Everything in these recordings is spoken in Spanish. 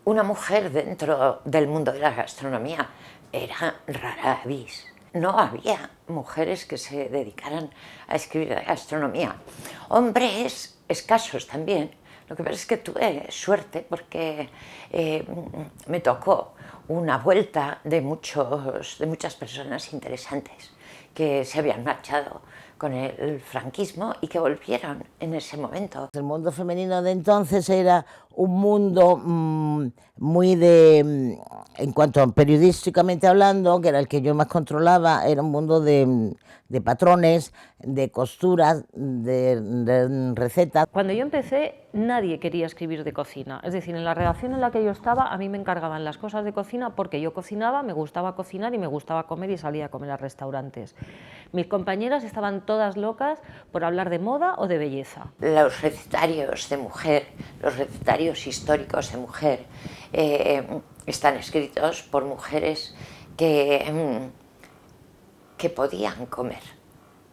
una mujer dentro del mundo de la gastronomía era rara avis. No había mujeres que se dedicaran a escribir de gastronomía. Hombres escasos también. Lo que pasa es que tuve suerte porque me tocó una vuelta de muchas personas interesantes que se habían marchado con el franquismo y que volvieron en ese momento. El mundo femenino de entonces era un mundo muy en cuanto a periodísticamente hablando, que era el que yo más controlaba, era un mundo de patrones, de costuras, de recetas. Cuando yo empecé, nadie quería escribir de cocina. Es decir, en la redacción en la que yo estaba, a mí me encargaban las cosas de cocina porque yo cocinaba, me gustaba cocinar y me gustaba comer y salía a comer a restaurantes. Mis compañeras estaban todas locas por hablar de moda o de belleza. Los recetarios de mujer, los recetarios históricos de mujer, están escritos por mujeres que podían comer.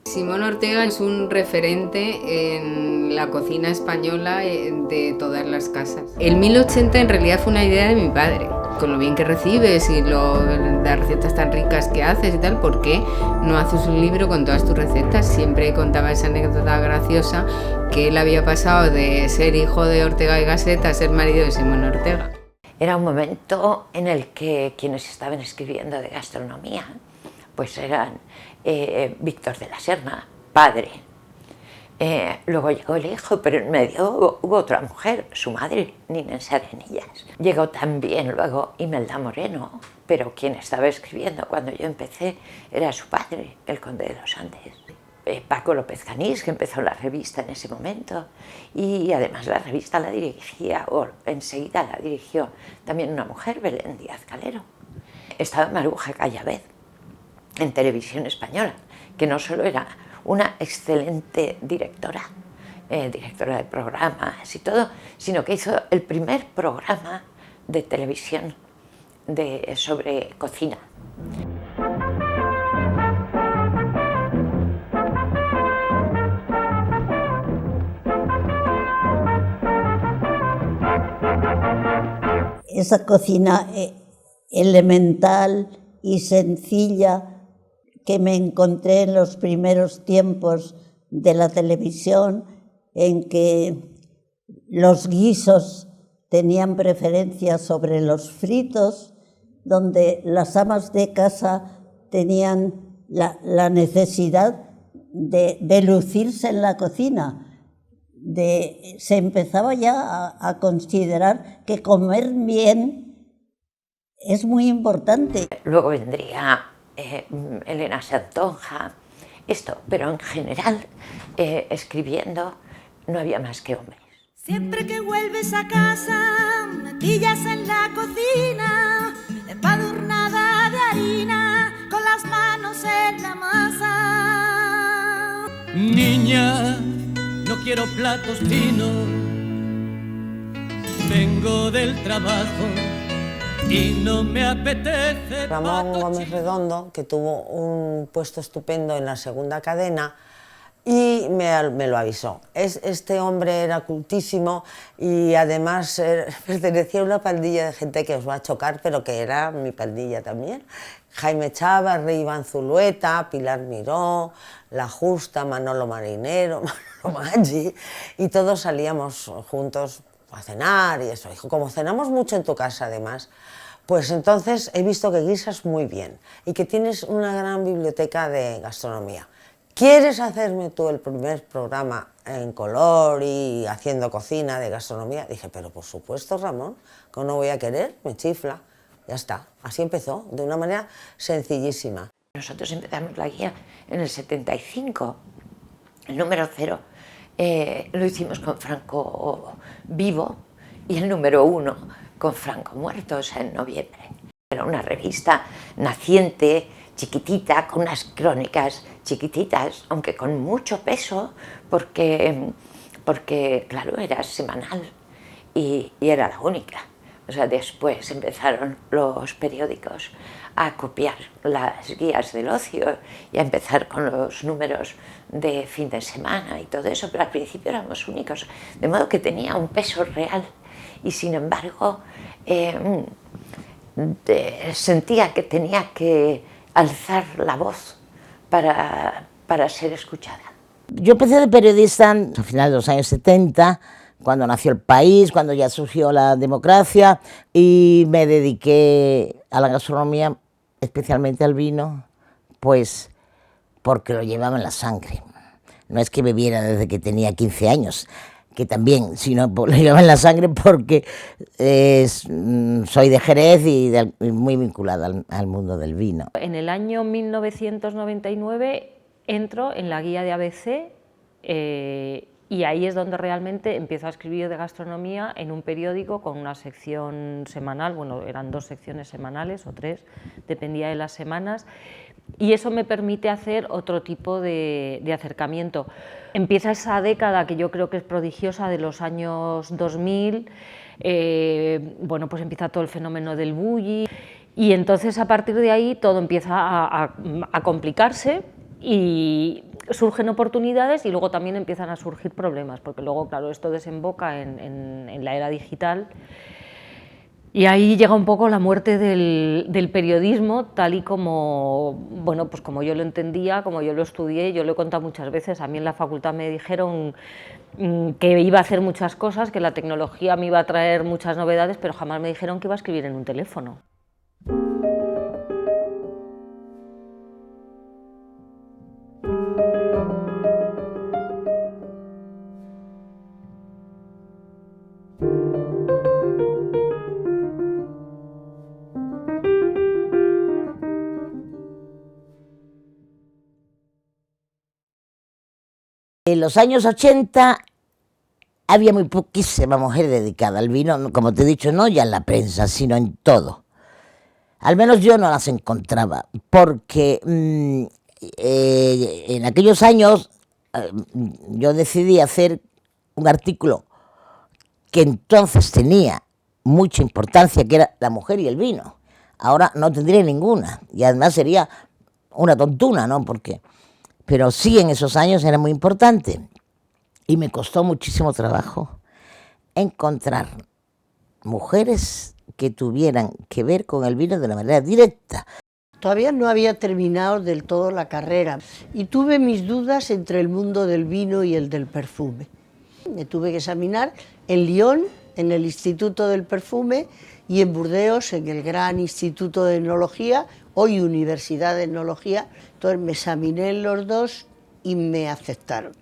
Simón Ortega es un referente en la cocina española de todas las casas. El 1080 en realidad fue una idea de mi padre. Con lo bien que recibes y las recetas tan ricas que haces y tal, ¿por qué no haces un libro con todas tus recetas? Siempre contaba esa anécdota graciosa que él había pasado de ser hijo de Ortega y Gasset a ser marido de Simón Ortega. Era un momento en el que quienes estaban escribiendo de gastronomía pues eran Víctor de la Serna, padre. Luego llegó el hijo, pero en medio hubo otra mujer, su madre, Inés Arenillas. Llegó también luego Imelda Moreno, pero quien estaba escribiendo cuando yo empecé era su padre, el conde de los Andes. Paco López Canís, que empezó la revista en ese momento, y además la revista la dirigía, o enseguida la dirigió también una mujer, Belén Díaz Calero. Estaba Maruja Callavez, en Televisión Española, que no solo era una excelente directora, directora de programas y todo, sino que hizo el primer programa de televisión sobre cocina. Esa cocina elemental y sencilla que me encontré en los primeros tiempos de la televisión, en que los guisos tenían preferencia sobre los fritos, donde las amas de casa tenían la necesidad de lucirse en la cocina. Se empezaba ya a considerar que comer bien es muy importante. Luego vendría Elena Santonja, pero en general, escribiendo, no había más que hombres. Siempre que vuelves a casa, me pillas en la cocina, empadurnada de harina, con las manos en la masa. Niña, no quiero platos finos, vengo del trabajo y no me apetece. Ramón Gómez Redondo, que tuvo un puesto estupendo en la segunda cadena, y me lo avisó. Este hombre era cultísimo y además pertenecía a una pandilla de gente que os va a chocar, pero que era mi pandilla también. Jaime Chávez, Rey Iván Zulueta, Pilar Miró, La Justa, Manolo Marinero, Manolo Maggi, y todos salíamos juntos a cenar y eso. Dijo, como cenamos mucho en tu casa además, pues entonces he visto que guisas muy bien y que tienes una gran biblioteca de gastronomía. ¿Quieres hacerme tú el primer programa en color y haciendo cocina de gastronomía? Dije, pero por supuesto, Ramón, ¿cómo no voy a querer? Me chifla. Ya está. Así empezó, de una manera sencillísima. Nosotros empezamos la guía en el 75, el número 0 lo hicimos con Franco vivo y el número 1 con Franco muerto, o sea, en noviembre. Era una revista naciente, chiquitita, con unas crónicas chiquititas, aunque con mucho peso, porque claro, era semanal y era la única. O sea, después empezaron los periódicos a copiar las guías del ocio y a empezar con los números de fin de semana y todo eso, pero al principio éramos únicos, de modo que tenía un peso real y sin embargo sentía que tenía que alzar la voz para ser escuchada. Yo empecé de periodista a finales de los años 70, cuando nació el país, cuando ya surgió la democracia, y me dediqué a la gastronomía, especialmente al vino, pues porque lo llevaba en la sangre. No es que bebiera desde que tenía 15 años, que también, sino lo llevaba en la sangre porque soy de Jerez y muy vinculada al mundo del vino. En el año 1999 entro en la guía de ABC y ahí es donde realmente empiezo a escribir de gastronomía en un periódico con una sección semanal, bueno, eran 2 secciones semanales o 3, dependía de las semanas, y eso me permite hacer otro tipo de acercamiento. Empieza esa década que yo creo que es prodigiosa de los años 2000, bueno, pues empieza todo el fenómeno del bullying y entonces a partir de ahí todo empieza a complicarse y surgen oportunidades y luego también empiezan a surgir problemas, porque luego, claro, esto desemboca en la era digital. Y ahí llega un poco la muerte del periodismo, tal y como, bueno, pues como yo lo entendía, como yo lo estudié, yo lo he contado muchas veces. A mí en la facultad me dijeron que iba a hacer muchas cosas, que la tecnología me iba a traer muchas novedades, pero jamás me dijeron que iba a escribir en un teléfono. En los años 80 había muy poquísima mujer dedicada al vino, como te he dicho, no ya en la prensa, sino en todo. Al menos yo no las encontraba, porque en aquellos años yo decidí hacer un artículo que entonces tenía mucha importancia, que era la mujer y el vino. Ahora no tendría ninguna, y además sería una tontuna, ¿no? Pero sí, en esos años era muy importante y me costó muchísimo trabajo encontrar mujeres que tuvieran que ver con el vino de una manera directa. Todavía no había terminado del todo la carrera y tuve mis dudas entre el mundo del vino y el del perfume. Me tuve que examinar en Lyon, en el Instituto del Perfume, y en Burdeos, en el Gran Instituto de Enología, hoy Universidad de Enología. Entonces me examiné en los dos y me aceptaron.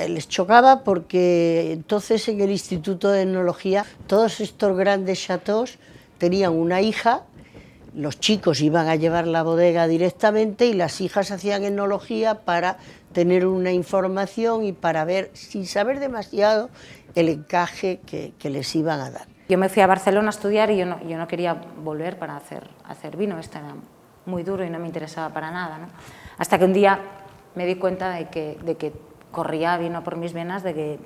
Les chocaba porque entonces en el Instituto de Enología todos estos grandes chateaux tenían una hija, los chicos iban a llevar la bodega directamente y las hijas hacían enología para tener una información y para ver, sin saber demasiado, el encaje que les iban a dar. Yo me fui a Barcelona a estudiar y yo no quería volver para hacer vino, esto era muy duro y no me interesaba para nada, ¿no? Hasta que un día me di cuenta de que corría vino por mis venas, de que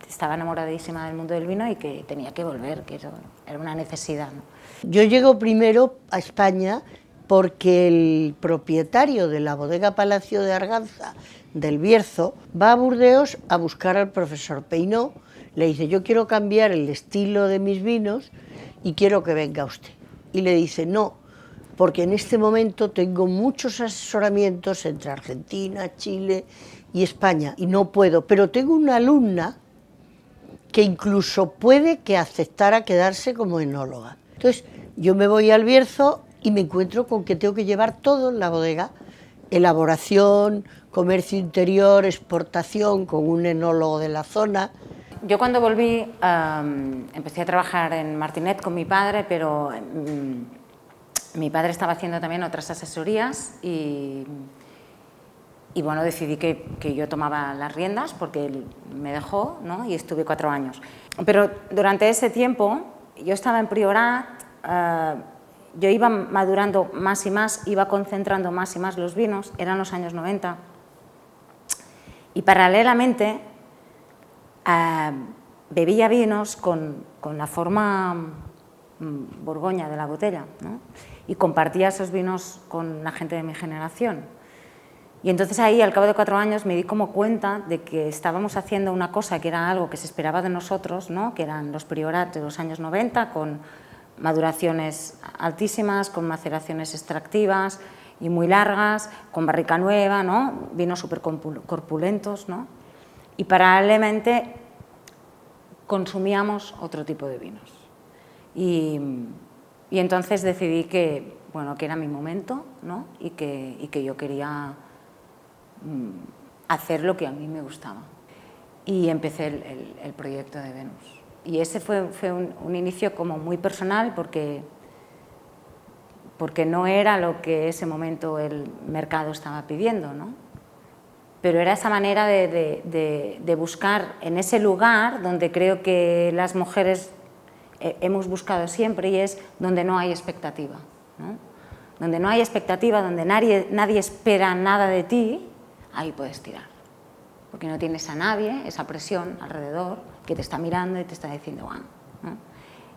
estaba enamoradísima del mundo del vino y que tenía que volver, que eso era una necesidad, ¿no? Yo llego primero a España porque el propietario de la bodega Palacio de Arganza del Bierzo va a Burdeos a buscar al profesor Peinó. Le dice, yo quiero cambiar el estilo de mis vinos y quiero que venga usted. Y le dice, no, porque en este momento tengo muchos asesoramientos entre Argentina, Chile y España y no puedo, pero tengo una alumna que incluso puede que aceptara quedarse como enóloga. Entonces yo me voy al Bierzo y me encuentro con que tengo que llevar todo en la bodega, elaboración, comercio interior, exportación con un enólogo de la zona. Yo cuando volví empecé a trabajar en Martinet con mi padre, pero mi padre estaba haciendo también otras asesorías y bueno, decidí que yo tomaba las riendas porque él me dejó, ¿no? Y estuve 4 años. Pero durante ese tiempo yo estaba en Priorat, yo iba madurando más y más, iba concentrando más y más los vinos, eran los años 90, y paralelamente bebía vinos con la forma borgoña de la botella, ¿no? Y compartía esos vinos con la gente de mi generación. Y entonces ahí, al cabo de 4 años, me di como cuenta de que estábamos haciendo una cosa que era algo que se esperaba de nosotros, ¿no? Que eran los prioratos de los años 90, con maduraciones altísimas, con maceraciones extractivas y muy largas, con barrica nueva, ¿no? Vinos súper corpulentos, ¿no? Y paralelamente consumíamos otro tipo de vinos. Y entonces decidí que, bueno, que era mi momento, ¿no? y que yo quería hacer lo que a mí me gustaba. Y empecé el proyecto de Venus. Y ese fue un inicio como muy personal porque no era lo que ese momento el mercado estaba pidiendo, ¿no? Pero era esa manera de buscar en ese lugar donde creo que las mujeres hemos buscado siempre, y es donde no hay expectativa, ¿no? Donde no hay expectativa, donde nadie espera nada de ti, ahí puedes tirar. Porque no tienes a nadie, esa presión alrededor, que te está mirando y te está diciendo, bueno, ¿no?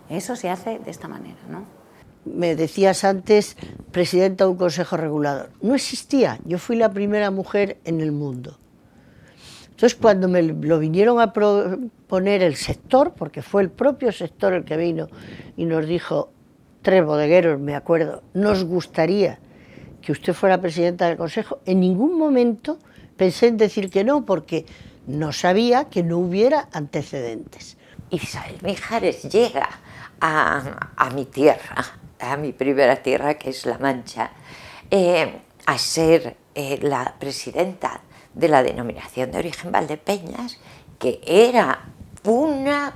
Eso se hace de esta manera, ¿no? Me decías antes, presidenta de un consejo regulador. No existía, yo fui la primera mujer en el mundo. Entonces, cuando me lo vinieron a proponer el sector, porque fue el propio sector el que vino y nos dijo, 3 bodegueros, me acuerdo, nos gustaría que usted fuera presidenta del consejo, en ningún momento pensé en decir que no, porque no sabía que no hubiera antecedentes. Isabel Mijares llega a mi tierra, a mi primera tierra, que es La Mancha, a ser la presidenta de la denominación de origen Valdepeñas, que era una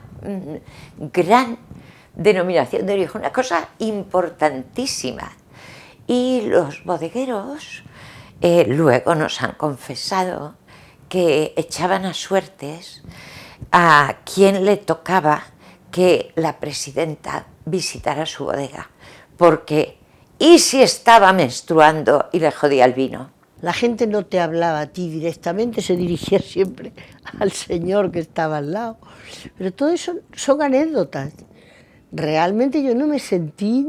gran denominación de origen, una cosa importantísima. Y los bodegueros luego nos han confesado que echaban a suertes a quien le tocaba que la presidenta visitara su bodega, porque ¿y si estaba menstruando y le jodía el vino? La gente no te hablaba a ti directamente, se dirigía siempre al señor que estaba al lado. Pero todo eso son anécdotas. Realmente yo no me sentí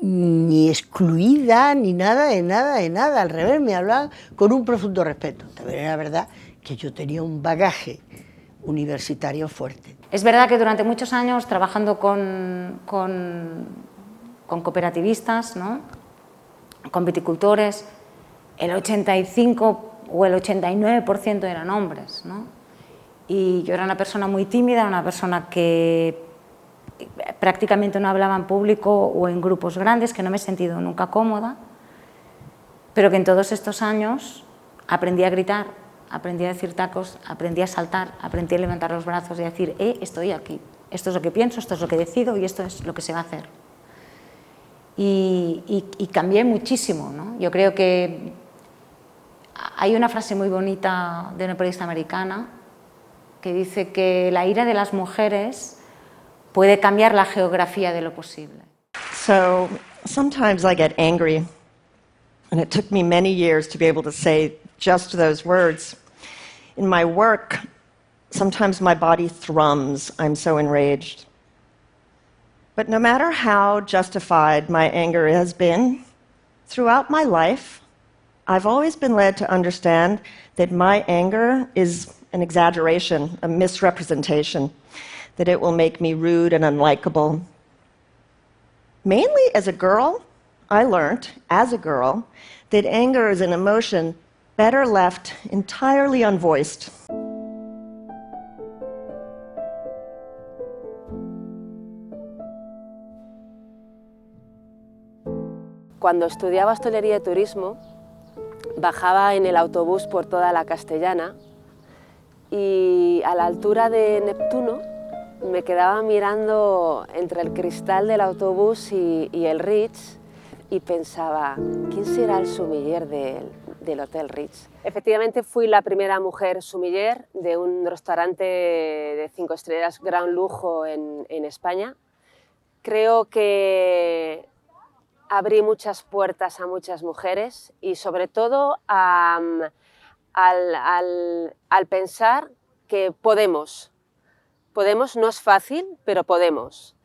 ni excluida, ni nada de nada de nada. Al revés, me hablaban con un profundo respeto. También era verdad que yo tenía un bagaje universitario fuerte. Es verdad que durante muchos años, trabajando con cooperativistas, ¿no? Con viticultores, el 85 o el 89% eran hombres, ¿no? Y yo era una persona muy tímida, una persona que prácticamente no hablaba en público o en grupos grandes, que no me he sentido nunca cómoda, pero que en todos estos años aprendí a gritar, aprendí a decir tacos, aprendí a saltar, aprendí a levantar los brazos y a decir, estoy aquí, esto es lo que pienso, esto es lo que decido y esto es lo que se va a hacer. Y cambié muchísimo, ¿no? Yo creo que hay una frase muy bonita de una periodista americana que dice que la ira de las mujeres puede cambiar la geografía de lo posible. So sometimes I get angry, and it took me many years to be able to say just those words. In my work, sometimes my body thrums. I'm so enraged. But no matter how justified my anger has been, throughout my life, I've always been led to understand that my anger is an exaggeration, a misrepresentation, that it will make me rude and unlikable. Mainly as a girl, I learned, as a girl, that anger is an emotion better left entirely unvoiced. Cuando estudiaba hostelería y turismo, bajaba en el autobús por toda la Castellana y a la altura de Neptuno me quedaba mirando entre el cristal del autobús y el Ritz y pensaba, ¿quién será el sommelier del Hotel Ritz? Efectivamente fui la primera mujer sommelier de un restaurante de 5 estrellas gran lujo en España. Creo que abrí muchas puertas a muchas mujeres y sobre todo al pensar que podemos. Podemos, no es fácil, pero podemos.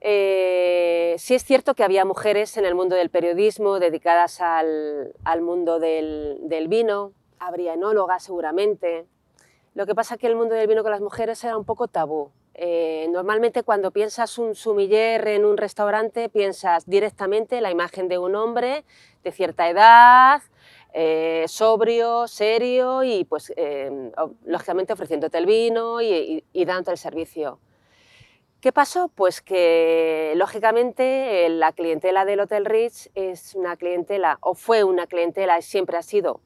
Sí es cierto que había mujeres en el mundo del periodismo dedicadas al mundo del vino, habría enólogas seguramente. Lo que pasa es que el mundo del vino con las mujeres era un poco tabú. Normalmente cuando piensas un sommelier en un restaurante piensas directamente la imagen de un hombre de cierta edad, sobrio, serio y pues lógicamente ofreciéndote el vino y dándote el servicio. ¿Qué pasó? Pues que lógicamente la clientela del Hotel Ritz es una clientela, o fue una clientela, siempre ha sido,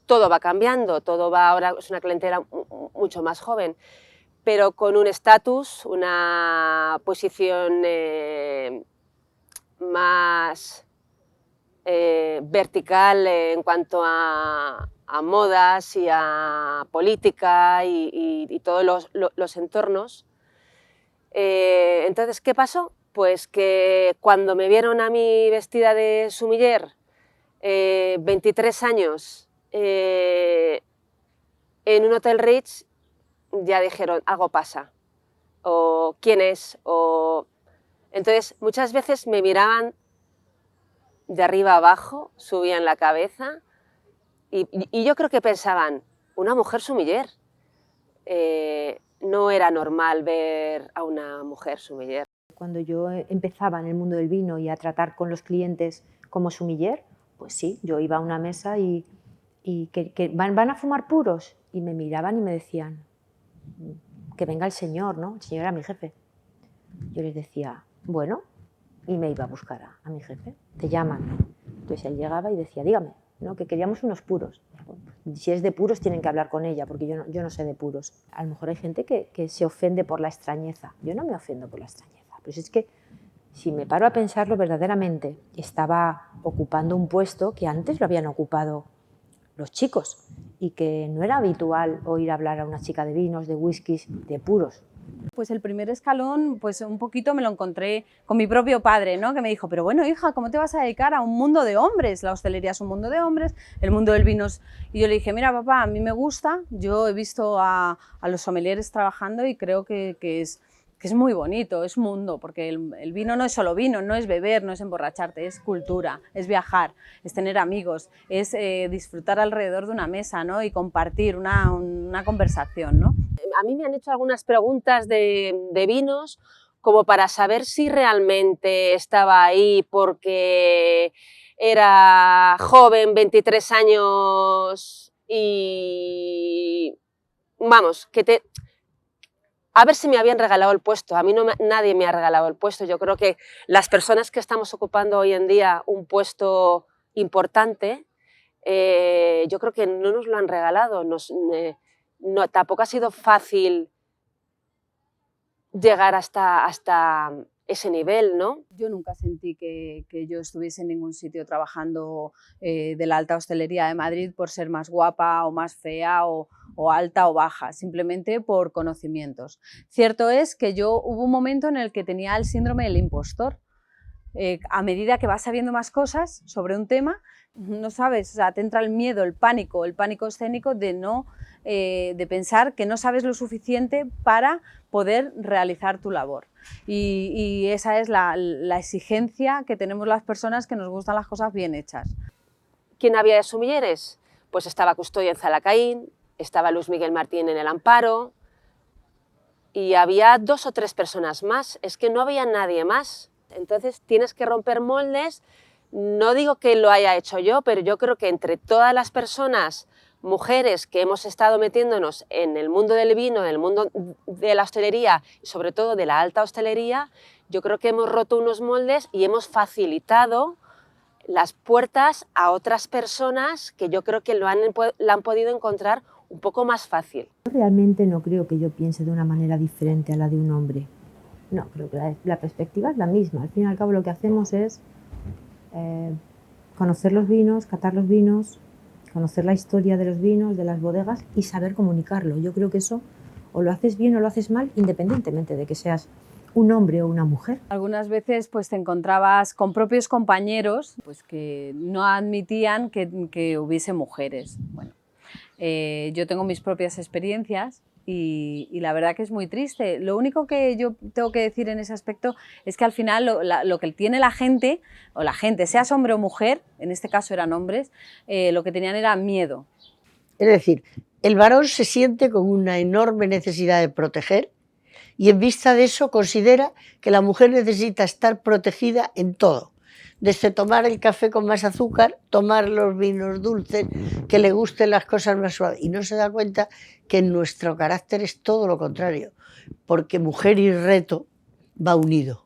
todo va cambiando, todo va ahora, es una clientela mucho más joven, pero con un estatus, una posición más vertical en cuanto a modas y a política y todos los entornos. Entonces, ¿qué pasó? Pues que cuando me vieron a mí vestida de sommelier, 23 años, en un Hotel Ritz, ya dijeron, algo pasa, o quién es, o... Entonces, muchas veces me miraban de arriba a abajo, subían la cabeza, y yo creo que pensaban, una mujer sommelier. No era normal ver a una mujer sommelier. Cuando yo empezaba en el mundo del vino y a tratar con los clientes como sommelier, pues sí, yo iba a una mesa y que van a fumar puros, y me miraban y me decían, que venga el señor, ¿no? El señor era mi jefe. Yo les decía, bueno, y me iba a buscar a mi jefe, te llaman. Entonces él llegaba y decía, dígame, ¿no? Que queríamos unos puros. Si es de puros tienen que hablar con ella, porque yo no sé de puros. A lo mejor hay gente que se ofende por la extrañeza. Yo no me ofendo por la extrañeza. Pues es que si me paro a pensarlo verdaderamente, estaba ocupando un puesto que antes lo habían ocupado los chicos y que no era habitual oír hablar a una chica de vinos, de whiskies, de puros. Pues el primer escalón, pues un poquito me lo encontré con mi propio padre, ¿no? Que me dijo, pero bueno, hija, ¿cómo te vas a dedicar a un mundo de hombres? La hostelería es un mundo de hombres, el mundo del vino es... Y yo le dije, mira, papá, a mí me gusta, yo he visto a los sommeliers trabajando y creo que es muy bonito, es mundo, porque el vino no es solo vino, no es beber, no es emborracharte, es cultura, es viajar, es tener amigos, es disfrutar alrededor de una mesa, ¿no? Y compartir una conversación, ¿no? A mí me han hecho algunas preguntas de vinos como para saber si realmente estaba ahí porque era joven, 23 años y... Vamos, a ver si me habían regalado el puesto. A mí nadie me ha regalado el puesto. Yo creo que las personas que estamos ocupando hoy en día un puesto importante, yo creo que no nos lo han regalado. No, tampoco ha sido fácil llegar hasta ese nivel, ¿no? Yo nunca sentí que yo estuviese en ningún sitio trabajando de la alta hostelería de Madrid por ser más guapa o más fea o alta o baja, simplemente por conocimientos. Cierto es que hubo un momento en el que tenía el síndrome del impostor. A medida que vas sabiendo más cosas sobre un tema, no sabes, o sea, te entra el miedo, el pánico escénico de pensar que no sabes lo suficiente para poder realizar tu labor. Y esa es la exigencia que tenemos las personas que nos gustan las cosas bien hechas. ¿Quién había de sommeliers? Pues estaba Custodio en Zalacaín, estaba Luis Miguel Martín en El Amparo y había 2 o 3 personas más, es que no había nadie más. Entonces tienes que romper moldes. No digo que lo haya hecho yo, pero yo creo que entre todas las personas, mujeres que hemos estado metiéndonos en el mundo del vino, en el mundo de la hostelería y sobre todo de la alta hostelería, yo creo que hemos roto unos moldes y hemos facilitado las puertas a otras personas que yo creo que la han podido encontrar un poco más fácil. Realmente no creo que yo piense de una manera diferente a la de un hombre. No, creo que la perspectiva es la misma. Al fin y al cabo lo que hacemos es conocer los vinos, catar los vinos, conocer la historia de los vinos, de las bodegas y saber comunicarlo. Yo creo que eso o lo haces bien o lo haces mal, independientemente de que seas un hombre o una mujer. Algunas veces pues, te encontrabas con propios compañeros pues, que no admitían que hubiese mujeres. Bueno, yo tengo mis propias experiencias y la verdad que es muy triste. Lo único que yo tengo que decir en ese aspecto es que al final lo que tiene la gente, seas hombre o mujer, en este caso eran hombres, lo que tenían era miedo. Es decir, el varón se siente con una enorme necesidad de proteger y en vista de eso considera que la mujer necesita estar protegida en todo. Desde tomar el café con más azúcar, tomar los vinos dulces, que le gusten las cosas más suaves. Y no se da cuenta que en nuestro carácter es todo lo contrario, porque mujer y reto va unido.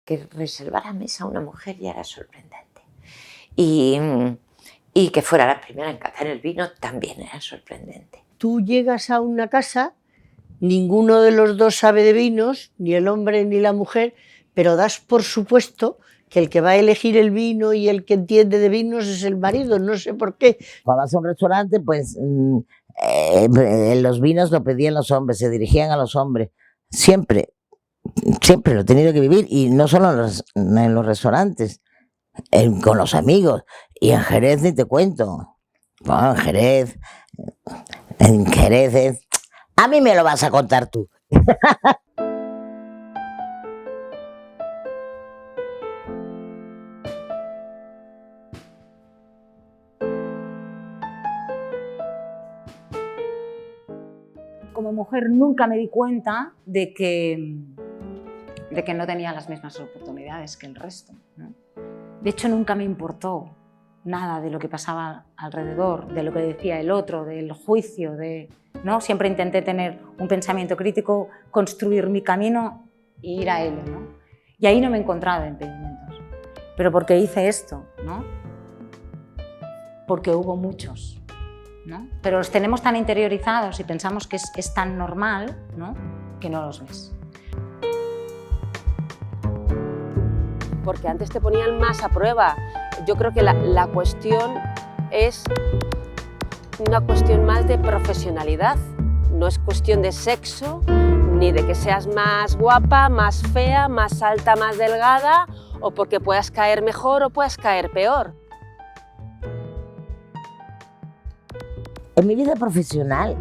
Que reservara mesa a una mujer ya era sorprendente. Y que fuera la primera en cazar el vino también era sorprendente. Tú llegas a una casa, ninguno de los dos sabe de vinos, ni el hombre ni la mujer, pero das por supuesto que el que va a elegir el vino y el que entiende de vinos es el marido, no sé por qué. Cuando vas a un restaurante, pues los vinos lo pedían los hombres, se dirigían a los hombres, siempre lo he tenido que vivir, y no solo en los restaurantes, con los amigos, y en Jerez ni te cuento. Bueno, en Jerez a mí me lo vas a contar tú. Como mujer nunca me di cuenta de que no tenía las mismas oportunidades que el resto, ¿no? De hecho, nunca me importó nada de lo que pasaba alrededor, de lo que decía el otro, del juicio, ¿no? Siempre intenté tener un pensamiento crítico, construir mi camino e ir a él, ¿no? Y ahí no me he encontrado impedimentos. Pero porque hice esto, ¿no? Porque hubo muchos, ¿no? Pero los tenemos tan interiorizados y pensamos que es tan normal, ¿no? Que no los ves. Porque antes te ponían más a prueba. Yo creo que la cuestión es una cuestión más de profesionalidad. No es cuestión de sexo, ni de que seas más guapa, más fea, más alta, más delgada, o porque puedas caer mejor o puedas caer peor. En mi vida profesional,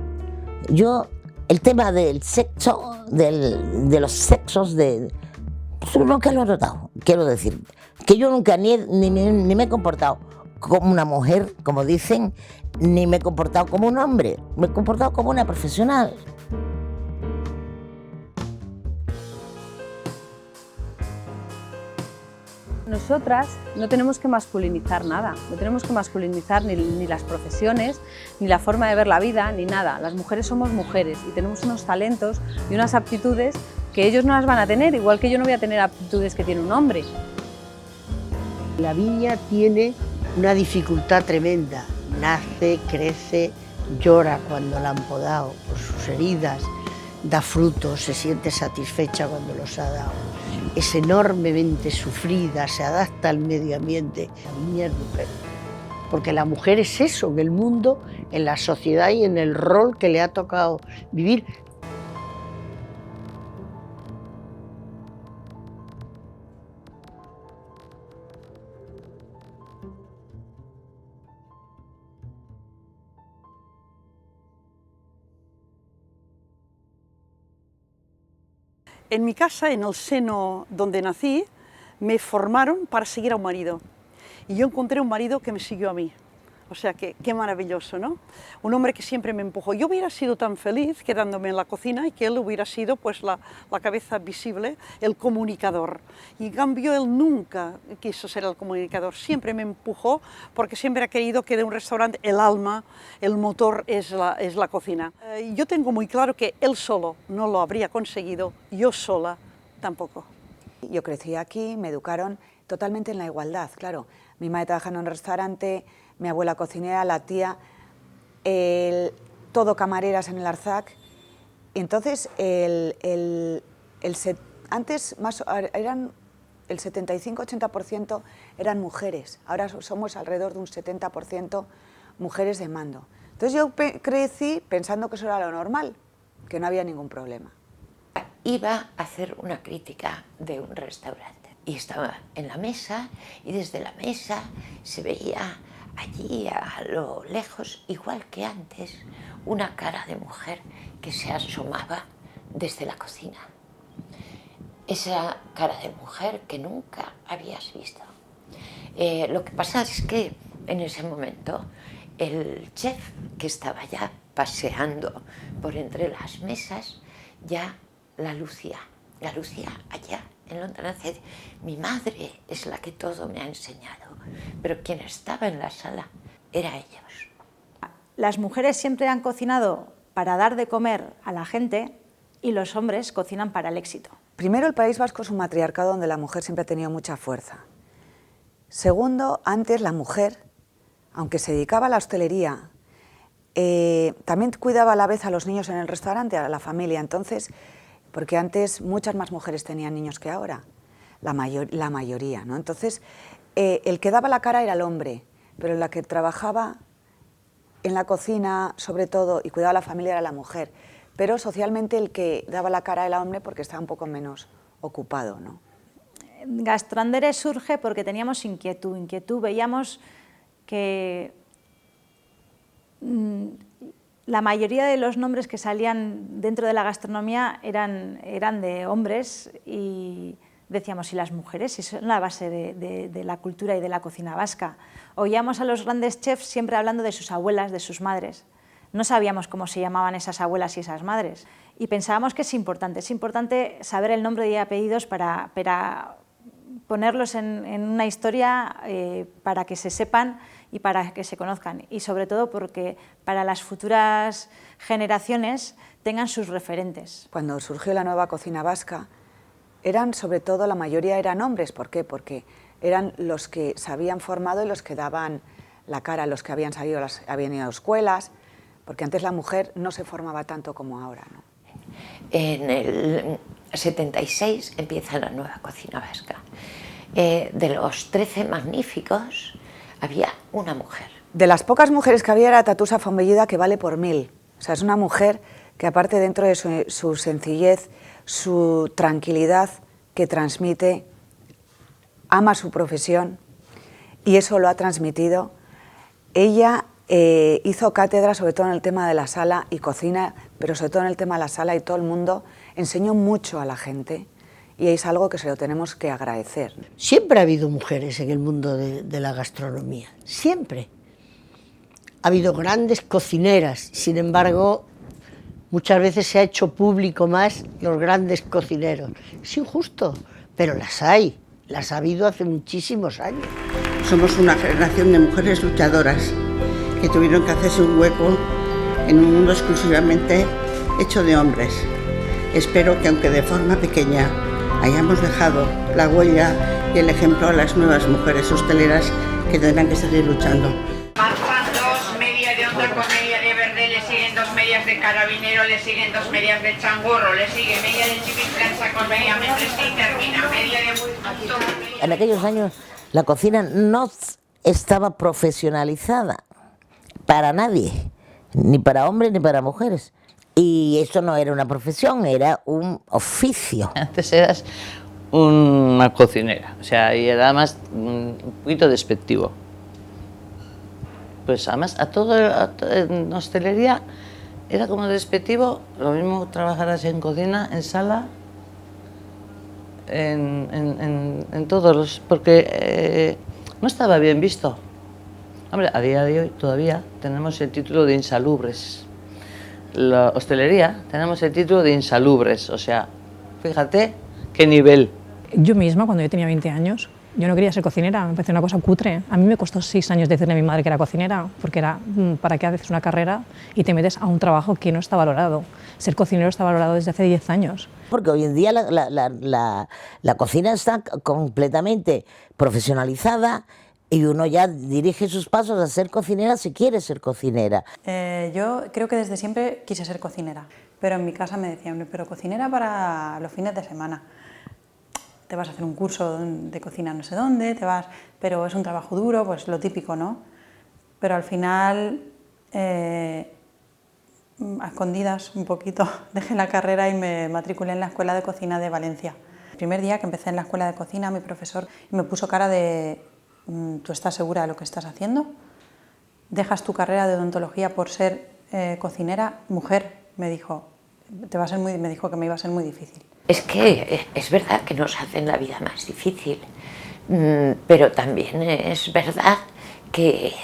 el tema del sexo, de los sexos, nunca lo he notado. Quiero decir, que yo nunca ni me he comportado como una mujer, como dicen, ni me he comportado como un hombre, me he comportado como una profesional. Nosotras no tenemos que masculinizar nada, no tenemos que masculinizar ni las profesiones, ni la forma de ver la vida, ni nada. Las mujeres somos mujeres y tenemos unos talentos y unas aptitudes que ellos no las van a tener, igual que yo no voy a tener aptitudes que tiene un hombre. La viña tiene una dificultad tremenda, nace, crece, llora cuando la han podado por sus heridas, da frutos, se siente satisfecha cuando los ha dado. Es enormemente sufrida, se adapta al medio ambiente. La viña es mujer, porque la mujer es eso en el mundo, en la sociedad y en el rol que le ha tocado vivir. En mi casa, en el seno donde nací, me formaron para seguir a un marido. Y yo encontré un marido que me siguió a mí. O sea, qué maravilloso, ¿no? Un hombre que siempre me empujó. Yo hubiera sido tan feliz quedándome en la cocina y que él hubiera sido pues la cabeza visible, el comunicador. Y en cambio él nunca quiso ser el comunicador, siempre me empujó porque siempre ha querido que de un restaurante el alma, el motor es la cocina. Yo tengo muy claro que él solo no lo habría conseguido, yo sola tampoco. Yo crecí aquí, me educaron totalmente en la igualdad, claro. Mi madre trabajando en un restaurante, mi abuela cocinera, la tía, todo camareras en el Arzac. Entonces, Antes eran el 75-80% eran mujeres, ahora somos alrededor de un 70% mujeres de mando. Entonces yo crecí pensando que eso era lo normal, que no había ningún problema. Iba a hacer una crítica de un restaurante y estaba en la mesa y desde la mesa se veía allí a lo lejos, igual que antes, una cara de mujer que se asomaba desde la cocina. Esa cara de mujer que nunca habías visto. Lo que pasa es que en ese momento el chef que estaba ya paseando por entre las mesas ya la lucía allá en lontananza. Mi madre es la que todo me ha enseñado, pero quien estaba en la sala era ellos. Las mujeres siempre han cocinado para dar de comer a la gente y los hombres cocinan para el éxito. Primero, el País Vasco es un matriarcado donde la mujer siempre ha tenido mucha fuerza. Segundo, antes la mujer, aunque se dedicaba a la hostelería, también cuidaba a la vez a los niños en el restaurante, a la familia. Entonces, porque antes muchas más mujeres tenían niños que ahora, la mayoría, ¿no? Entonces, el que daba la cara era el hombre, pero la que trabajaba en la cocina, sobre todo, y cuidaba a la familia era la mujer. Pero socialmente el que daba la cara era el hombre porque estaba un poco menos ocupado, ¿no? Gastroandere surge porque teníamos inquietud, veíamos que la mayoría de los nombres que salían dentro de la gastronomía eran de hombres y decíamos, ¿y las mujeres? Si son la base de la cultura y de la cocina vasca. Oíamos a los grandes chefs siempre hablando de sus abuelas, de sus madres. No sabíamos cómo se llamaban esas abuelas y esas madres. Y pensábamos que es importante saber el nombre y apellidos para ponerlos en una historia para que se sepan y para que se conozcan. Y sobre todo porque para las futuras generaciones tengan sus referentes. Cuando surgió la nueva cocina vasca, sobre todo la mayoría eran hombres. ¿Por qué? Porque eran los que se habían formado y los que daban la cara, los que habían ido a escuelas, porque antes la mujer no se formaba tanto como ahora, ¿no? En el 76 empieza la nueva cocina vasca. De los 13 magníficos había una mujer. De las pocas mujeres que había era Tatusa Fombellida, que vale por 1000. O sea, es una mujer que aparte dentro de su sencillez, su tranquilidad que transmite, ama su profesión y eso lo ha transmitido. Ella hizo cátedra sobre todo en el tema de la sala y cocina, pero sobre todo en el tema de la sala y todo el mundo enseñó mucho a la gente y es algo que se lo tenemos que agradecer. Siempre ha habido mujeres en el mundo de la gastronomía, siempre. Ha habido grandes cocineras, sin embargo, muchas veces se ha hecho público más los grandes cocineros. Es injusto, pero las hay, las ha habido hace muchísimos años. Somos una generación de mujeres luchadoras que tuvieron que hacerse un hueco en un mundo exclusivamente hecho de hombres. Espero que, aunque de forma pequeña, hayamos dejado la huella y el ejemplo a las nuevas mujeres hosteleras que tendrán que seguir luchando. Marchan 2, media de onda con media de verde, le siguen 2 medias de carabinero, le siguen 2 medias de changurro, le sigue media de chipitlanza con media metresca y termina, media de... En aquellos años la cocina no estaba profesionalizada para nadie, ni para hombres ni para mujeres. Y eso no era una profesión, era un oficio. Antes eras una cocinera, o sea, y era más un poquito despectivo. Pues además en hostelería era como despectivo, lo mismo trabajaras en cocina, en sala, en todos los... porque no estaba bien visto. Hombre, a día de hoy todavía tenemos el título de insalubres. La hostelería tenemos el título de insalubres, o sea, fíjate qué nivel. Yo misma, cuando yo tenía 20 años, yo no quería ser cocinera, me parecía una cosa cutre. A mí me costó 6 años decirle a mi madre que era cocinera, porque era, ¿para qué haces una carrera y te metes a un trabajo que no está valorado? Ser cocinero está valorado desde hace 10 años. Porque hoy en día la cocina está completamente profesionalizada y uno ya dirige sus pasos a ser cocinera si quiere ser cocinera. Yo creo que desde siempre quise ser cocinera, pero en mi casa me decían, pero cocinera para los fines de semana. te vas a hacer un curso de cocina no sé dónde, pero es un trabajo duro, pues lo típico, ¿no? Pero al final, a escondidas un poquito, dejé la carrera y me matriculé en la Escuela de Cocina de Valencia. El primer día que empecé en la escuela de cocina, mi profesor me puso cara de ¿tú estás segura de lo que estás haciendo? ¿Dejas tu carrera de odontología por ser cocinera? Mujer, me dijo, me dijo que me iba a ser muy difícil. Es que es verdad que nos hacen la vida más difícil, pero también es verdad que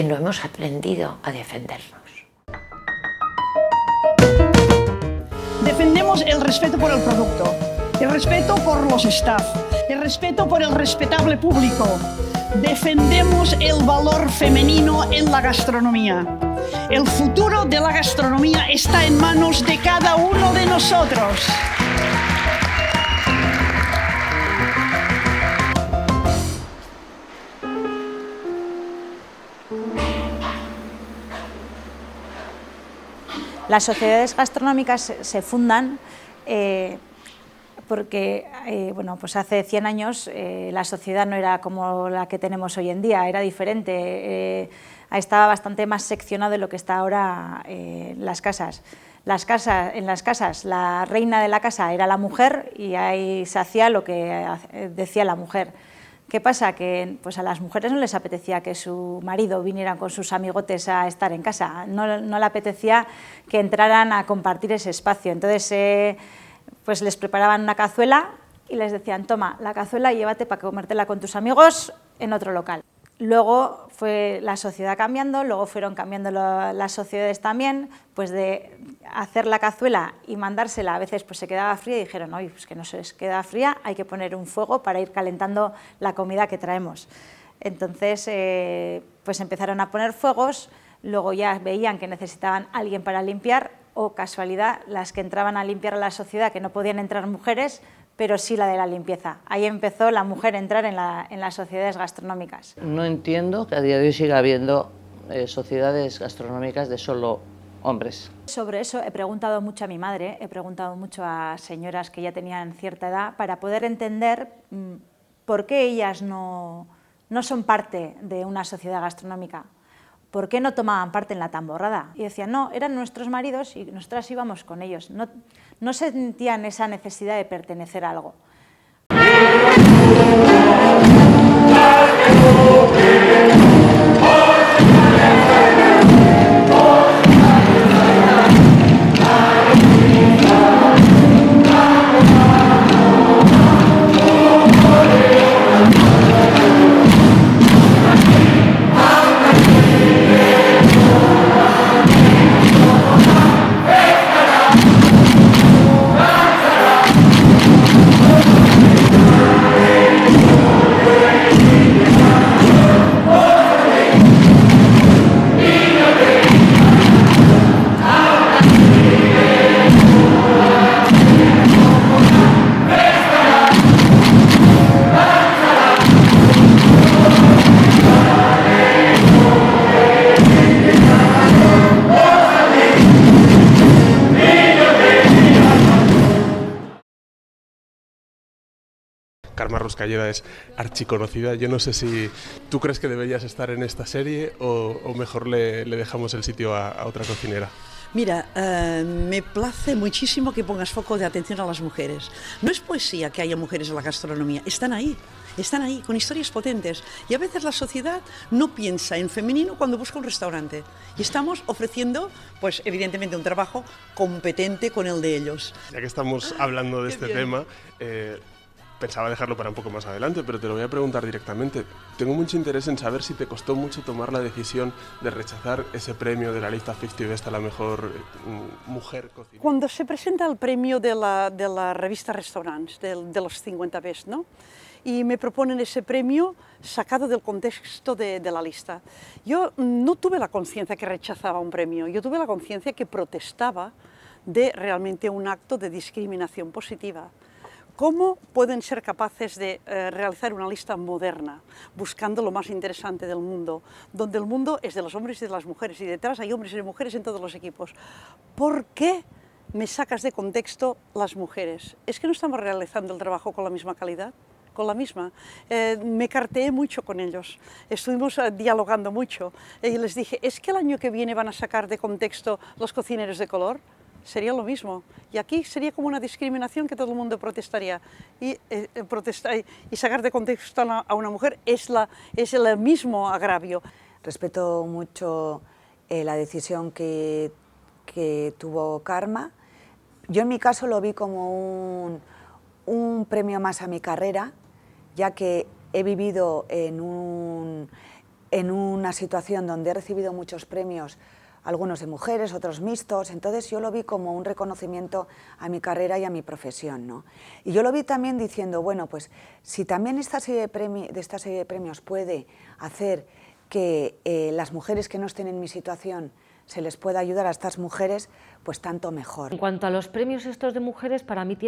no hemos aprendido a defendernos. Defendemos el respeto por el producto, el respeto por los staff, el respeto por el respetable público. Defendemos el valor femenino en la gastronomía. El futuro de la gastronomía está en manos de cada uno de nosotros. Las sociedades gastronómicas se fundan porque bueno, pues hace 100 años la sociedad no era como la que tenemos hoy en día, era diferente, estaba bastante más seccionado de lo que está ahora en las casas. En las casas la reina de la casa era la mujer y ahí se hacía lo que decía la mujer. ¿Qué pasa? Que pues a las mujeres no les apetecía que su marido viniera con sus amigotes a estar en casa, no le apetecía que entraran a compartir ese espacio. Entonces pues les preparaban una cazuela y les decían, toma la cazuela y llévate para comértela con tus amigos en otro local. Luego fue la sociedad cambiando, luego fueron cambiando las sociedades también, pues de hacer la cazuela y mandársela, a veces pues se quedaba fría y dijeron, oye, pues que no se les queda fría, hay que poner un fuego para ir calentando la comida que traemos. Entonces pues empezaron a poner fuegos, luego ya veían que necesitaban alguien para limpiar, o casualidad, las que entraban a limpiar a la sociedad, que no podían entrar mujeres, pero sí la de la limpieza. Ahí empezó la mujer a entrar en las sociedades gastronómicas. No entiendo que a día de hoy siga habiendo sociedades gastronómicas de solo hombres. Sobre eso he preguntado mucho a mi madre, he preguntado mucho a señoras que ya tenían cierta edad para poder entender por qué ellas no son parte de una sociedad gastronómica. ¿Por qué no tomaban parte en la tamborrada? Y decían, no, eran nuestros maridos y nosotras íbamos con ellos. No sentían esa necesidad de pertenecer a algo. Carme Ruscalleda es archiconocida. Yo no sé si tú crees que deberías estar en esta serie o mejor le dejamos el sitio a otra cocinera. Mira, me place muchísimo que pongas foco de atención a las mujeres. No es poesía que haya mujeres en la gastronomía, están ahí, con historias potentes. Y a veces la sociedad no piensa en femenino cuando busca un restaurante. Y estamos ofreciendo, pues evidentemente, un trabajo competente con el de ellos. Ya que estamos hablando de este tema, pensaba dejarlo para un poco más adelante, pero te lo voy a preguntar directamente. Tengo mucho interés en saber si te costó mucho tomar la decisión de rechazar ese premio de la lista 50 Best a la mejor mujer cocinera. Cuando se presenta el premio de la revista Restaurants, de los 50 Best, ¿no? Y me proponen ese premio sacado del contexto de la lista. Yo no tuve la conciencia que rechazaba un premio, yo tuve la conciencia que protestaba de realmente un acto de discriminación positiva. ¿Cómo pueden ser capaces de realizar una lista moderna, buscando lo más interesante del mundo, donde el mundo es de los hombres y de las mujeres, y detrás hay hombres y mujeres en todos los equipos? ¿Por qué me sacas de contexto las mujeres. Es que no estamos realizando el trabajo con la misma calidad, con la misma. Me carteé mucho con ellos, estuvimos dialogando mucho y les dije, ¿es que el año que viene van a sacar de contexto los cocineros de color? Sería lo mismo. Y aquí sería como una discriminación que todo el mundo protestaría. Y sacar de contexto a una mujer es el mismo agravio. Respeto mucho la decisión que tuvo Karma. Yo en mi caso lo vi como un premio más a mi carrera, ya que he vivido en una situación donde he recibido muchos premios, algunos de mujeres, otros mixtos, entonces yo lo vi como un reconocimiento a mi carrera y a mi profesión, ¿no? Y yo lo vi también diciendo, bueno, pues si también esta serie de premios puede hacer que las mujeres que no estén en mi situación se les pueda ayudar a estas mujeres, pues tanto mejor. En cuanto a los premios estos de mujeres, para mí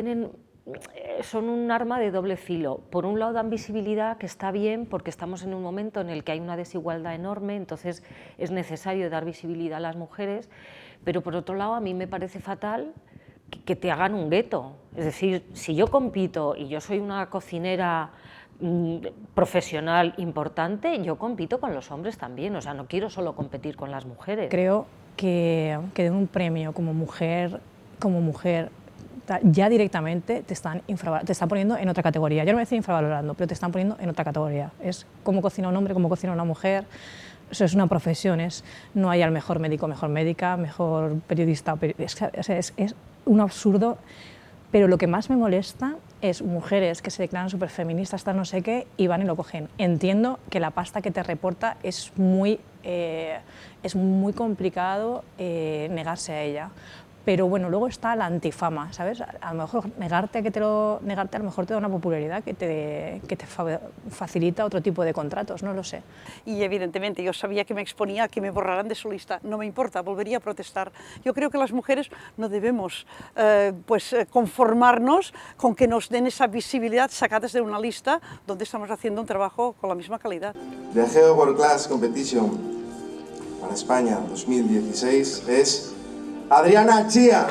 son un arma de doble filo. Por un lado dan visibilidad, que está bien, porque estamos en un momento en el que hay una desigualdad enorme, entonces es necesario dar visibilidad a las mujeres, pero por otro lado a mí me parece fatal que te hagan un gueto. Es decir, si yo compito y yo soy una cocinera profesional importante, yo compito con los hombres también, o sea, no quiero solo competir con las mujeres. Creo que den un premio como mujer, ya directamente te están poniendo en otra categoría. Yo no voy a decir infravalorando, pero te están poniendo en otra categoría. Es cómo cocina un hombre, cómo cocina una mujer. Eso es una profesión, no hay al mejor médico, mejor médica, mejor periodista. Es un absurdo. Pero lo que más me molesta es mujeres que se declaran súper feministas, hasta no sé qué, y van y lo cogen. Entiendo que la pasta que te reporta es muy complicado negarse a ella. Pero bueno, luego está la antifama, ¿sabes? A lo mejor negarte a lo mejor te da una popularidad que te facilita otro tipo de contratos, no lo sé. Y evidentemente yo sabía que me exponía a que me borraran de su lista, no me importa, volvería a protestar. Yo creo que las mujeres no debemos conformarnos con que nos den esa visibilidad sacadas de una lista donde estamos haciendo un trabajo con la misma calidad. The Geo World Class Competition para España 2016 es Adriana Chía.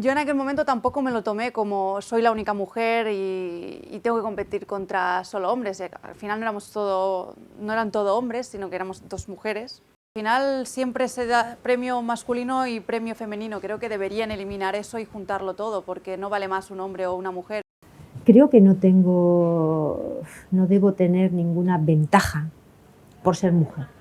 Yo en aquel momento tampoco me lo tomé como soy la única mujer y tengo que competir contra solo hombres. Al final no eran todo hombres, sino que éramos dos mujeres. Al final siempre se da premio masculino y premio femenino. Creo que deberían eliminar eso y juntarlo todo, porque no vale más un hombre o una mujer. Creo que no debo tener ninguna ventaja por ser mujer.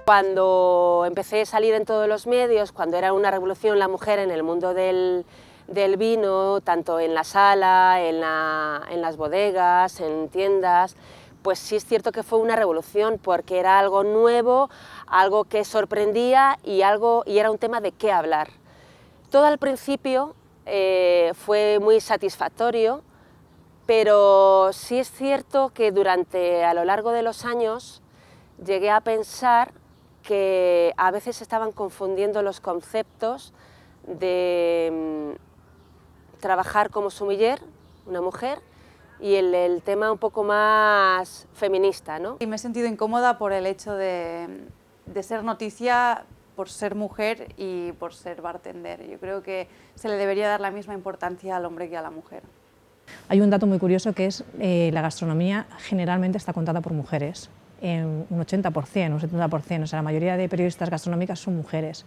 Cuando empecé a salir en todos los medios, cuando era una revolución la mujer en el mundo del vino, tanto en la sala, en las bodegas, en tiendas, pues sí es cierto que fue una revolución porque era algo nuevo, algo que sorprendía y era un tema de qué hablar. Todo al principio fue muy satisfactorio, pero sí es cierto que a lo largo de los años llegué a pensar que a veces estaban confundiendo los conceptos de trabajar como sumiller, una mujer, y el tema un poco más feminista, ¿no? Y me he sentido incómoda por el hecho de ser noticia, por ser mujer y por ser bartender. Yo creo que se le debería dar la misma importancia al hombre que a la mujer. Hay un dato muy curioso que es la gastronomía generalmente está contada por mujeres. Un 80%, un 70%, o sea, la mayoría de periodistas gastronómicas son mujeres.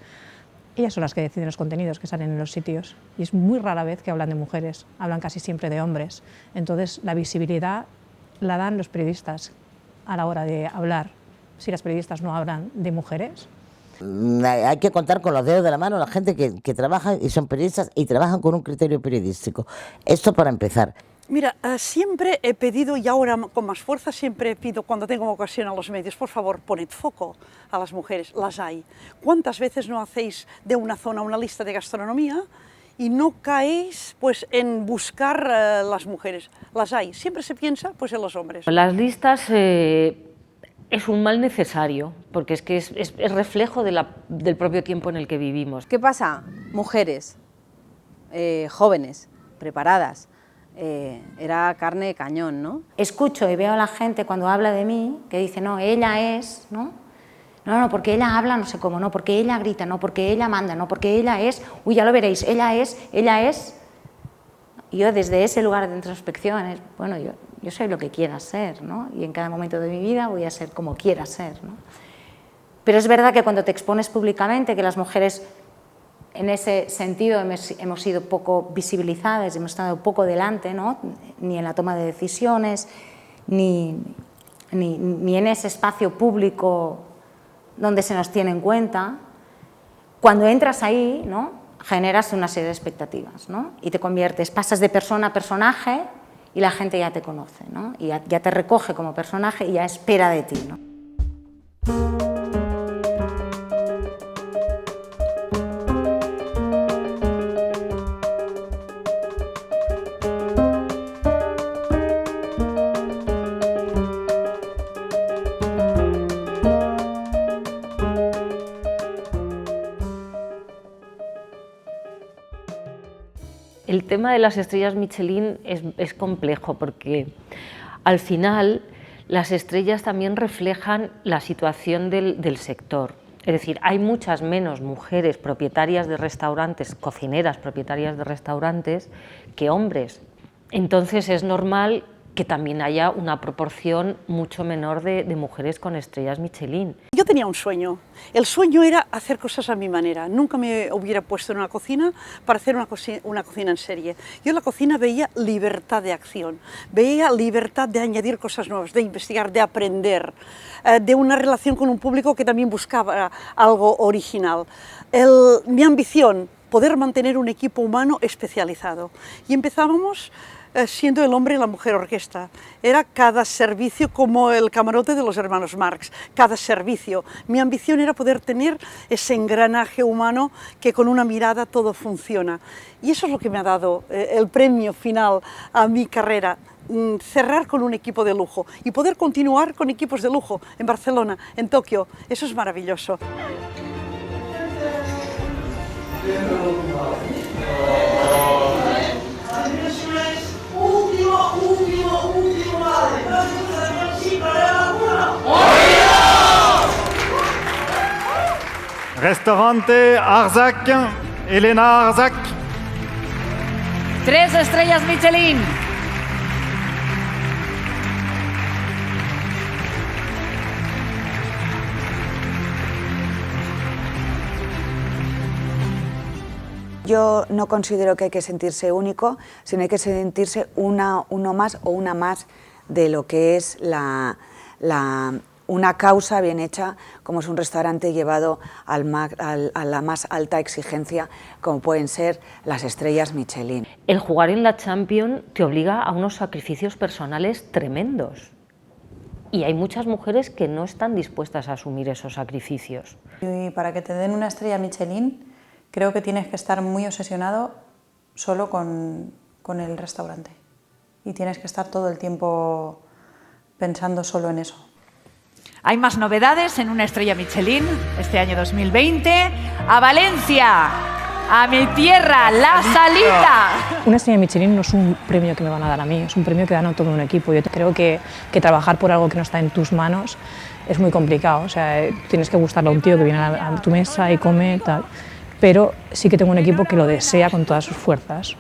Ellas son las que deciden los contenidos que salen en los sitios y es muy rara vez que hablan de mujeres, hablan casi siempre de hombres. Entonces, la visibilidad la dan los periodistas a la hora de hablar. Si las periodistas no hablan de mujeres. Hay que contar con los dedos de la mano la gente que trabaja y son periodistas y trabajan con un criterio periodístico. Esto para empezar. Mira, siempre he pedido, y ahora con más fuerza, siempre pido cuando tengo ocasión a los medios, por favor, poned foco a las mujeres, las hay. ¿Cuántas veces no hacéis de una zona una lista de gastronomía y no caéis pues, en buscar las mujeres? Las hay, siempre se piensa pues, en los hombres. Las listas es un mal necesario, porque es que es reflejo del propio tiempo en el que vivimos. ¿Qué pasa? Mujeres, jóvenes, preparadas, era carne de cañón, ¿no? Escucho y veo a la gente cuando habla de mí, que dice, no, ella es, ¿no? No, porque ella habla no sé cómo, no, porque ella grita, no, porque ella manda, no, porque ella es, uy, ya lo veréis, ella es. Y yo desde ese lugar de introspección, bueno, yo soy lo que quiera ser, ¿no? Y en cada momento de mi vida voy a ser como quiera ser, ¿no? Pero es verdad que cuando te expones públicamente, que las mujeres en ese sentido hemos sido poco visibilizadas, hemos estado poco delante, ¿no? Ni en la toma de decisiones, ni en ese espacio público donde se nos tiene en cuenta. Cuando entras ahí, ¿no? Generas una serie de expectativas, ¿no? Y te conviertes, pasas de persona a personaje y la gente ya te conoce, ¿no? Y ya te recoge como personaje y ya espera de ti, ¿no? El tema de las estrellas Michelin es complejo porque al final las estrellas también reflejan la situación del sector. Es decir, hay muchas menos mujeres propietarias de restaurantes, cocineras propietarias de restaurantes, que hombres. Entonces es normal que también haya una proporción mucho menor de mujeres con estrellas Michelin. Yo tenía un sueño. El sueño era hacer cosas a mi manera. Nunca me hubiera puesto en una cocina para hacer una cocina en serie. Yo en la cocina veía libertad de acción, veía libertad de añadir cosas nuevas, de investigar, de aprender, de una relación con un público que también buscaba algo original. Mi ambición, poder mantener un equipo humano especializado. Y empezábamos siendo el hombre y la mujer orquesta. Era cada servicio como el camarote de los hermanos Marx, cada servicio. Mi ambición era poder tener ese engranaje humano que con una mirada todo funciona. Y eso es lo que me ha dado el premio final a mi carrera. Cerrar con un equipo de lujo y poder continuar con equipos de lujo en Barcelona, en Tokio. Eso es maravilloso. Restaurante Arzac, Elena Arzac. 3 estrellas Michelin. Yo no considero que hay que sentirse único, sino hay que sentirse uno más o una más de lo que es una causa bien hecha, como es un restaurante llevado a la más alta exigencia, como pueden ser las estrellas Michelin. El jugar en la Champions te obliga a unos sacrificios personales tremendos. Y hay muchas mujeres que no están dispuestas a asumir esos sacrificios. Y para que te den una estrella Michelin, creo que tienes que estar muy obsesionado solo con el restaurante. Y tienes que estar todo el tiempo pensando solo en eso. Hay más novedades en una estrella Michelin este año 2020. ¡A Valencia! ¡A mi tierra! ¡La Salita! Una estrella Michelin no es un premio que me van a dar a mí, es un premio que dan a todo un equipo. Yo creo que trabajar por algo que no está en tus manos es muy complicado. O sea, tienes que gustarle a un tío que viene a tu mesa y come, tal. Pero sí que tengo un equipo que lo desea con todas sus fuerzas.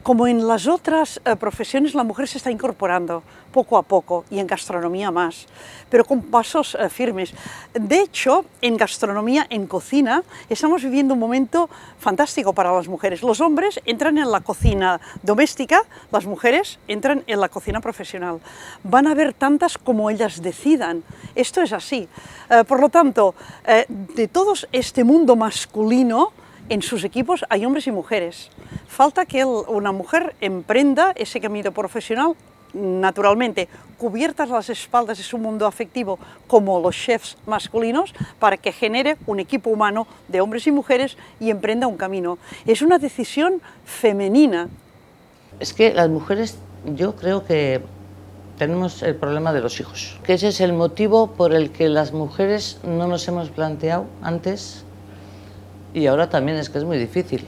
Como en las otras profesiones, la mujer se está incorporando poco a poco, y en gastronomía más, pero con pasos firmes. De hecho, en gastronomía, en cocina, estamos viviendo un momento fantástico para las mujeres. Los hombres entran en la cocina doméstica, las mujeres entran en la cocina profesional. Van a haber tantas como ellas decidan. Esto es así. Por lo tanto, de todo este mundo masculino, en sus equipos hay hombres y mujeres. Falta que una mujer emprenda ese camino profesional naturalmente, cubiertas las espaldas de su mundo afectivo como los chefs masculinos, para que genere un equipo humano de hombres y mujeres y emprenda un camino. Es una decisión femenina. Es que las mujeres, yo creo que tenemos el problema de los hijos, que ese es el motivo por el que las mujeres no nos hemos planteado antes, y ahora también es que es muy difícil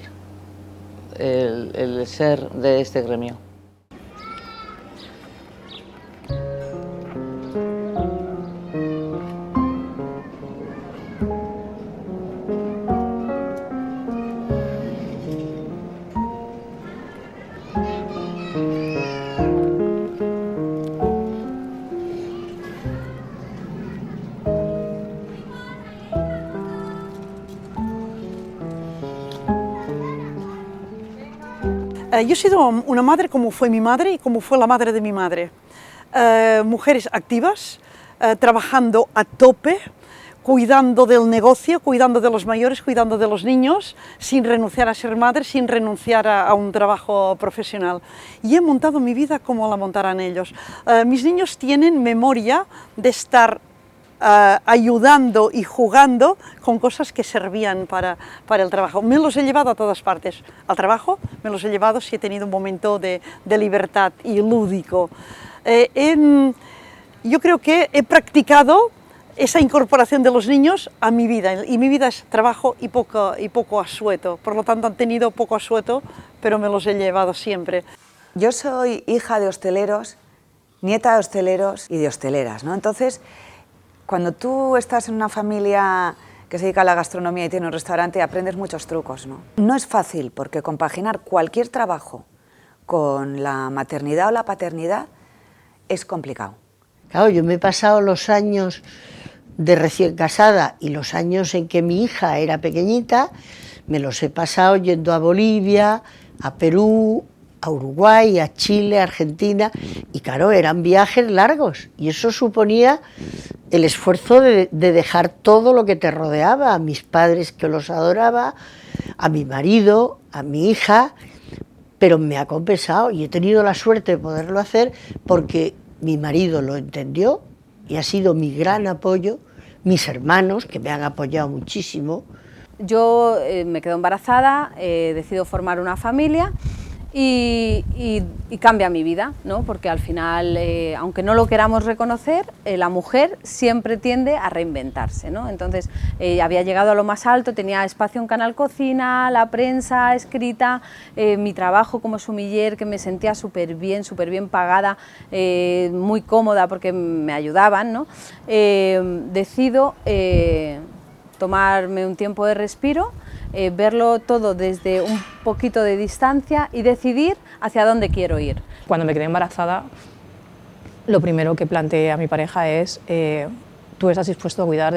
el ser de este gremio. Yo he sido una madre como fue mi madre y como fue la madre de mi madre. Mujeres activas, trabajando a tope, cuidando del negocio, cuidando de los mayores, cuidando de los niños, sin renunciar a ser madre, sin renunciar a un trabajo profesional. Y he montado mi vida como la montarán ellos. Mis niños tienen memoria de estar ayudando y jugando con cosas que servían para el trabajo. Me los he llevado a todas partes. Al trabajo me los he llevado si he tenido un momento de libertad y lúdico. Yo creo que he practicado esa incorporación de los niños a mi vida, y mi vida es trabajo y poco asueto. Por lo tanto, han tenido poco asueto, pero me los he llevado siempre. Yo soy hija de hosteleros, nieta de hosteleros y de hosteleras, ¿no? Entonces, cuando tú estás en una familia que se dedica a la gastronomía y tiene un restaurante, aprendes muchos trucos, ¿no? No es fácil, porque compaginar cualquier trabajo con la maternidad o la paternidad es complicado. Claro, yo me he pasado los años de recién casada y los años en que mi hija era pequeñita, me los he pasado yendo a Bolivia, a Perú, a Uruguay, a Chile, a Argentina, y claro, eran viajes largos, y eso suponía el esfuerzo de dejar todo lo que te rodeaba, a mis padres que los adoraba, a mi marido, a mi hija, pero me ha compensado y he tenido la suerte de poderlo hacer porque mi marido lo entendió y ha sido mi gran apoyo, mis hermanos que me han apoyado muchísimo. Yo me quedo embarazada, decido formar una familia y cambia mi vida, ¿no? Porque al final, aunque no lo queramos reconocer, la mujer siempre tiende a reinventarse, ¿no? Entonces, había llegado a lo más alto, tenía espacio en Canal Cocina, la prensa escrita, mi trabajo como sumiller, que me sentía súper bien pagada, muy cómoda porque me ayudaban, ¿no? Decido tomarme un tiempo de respiro, verlo todo desde un poquito de distancia y decidir hacia dónde quiero ir. Cuando me quedé embarazada, lo primero que planteé a mi pareja es tú estás dispuesto a cuidar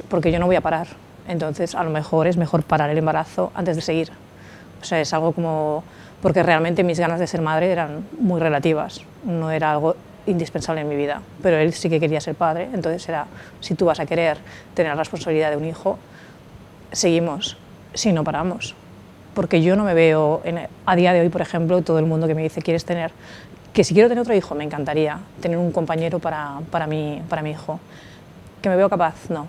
porque yo no voy a parar, entonces a lo mejor es mejor parar el embarazo antes de seguir. O sea, es algo como... porque realmente mis ganas de ser madre eran muy relativas, no era algo indispensable en mi vida, pero él sí que quería ser padre, entonces era, si tú vas a querer tener la responsabilidad de un hijo, seguimos, si no paramos, porque yo no me veo, a día de hoy, por ejemplo, todo el mundo que me dice, ¿quieres tener? Que si quiero tener otro hijo, me encantaría tener un compañero para mi hijo. ¿Que me veo capaz? No.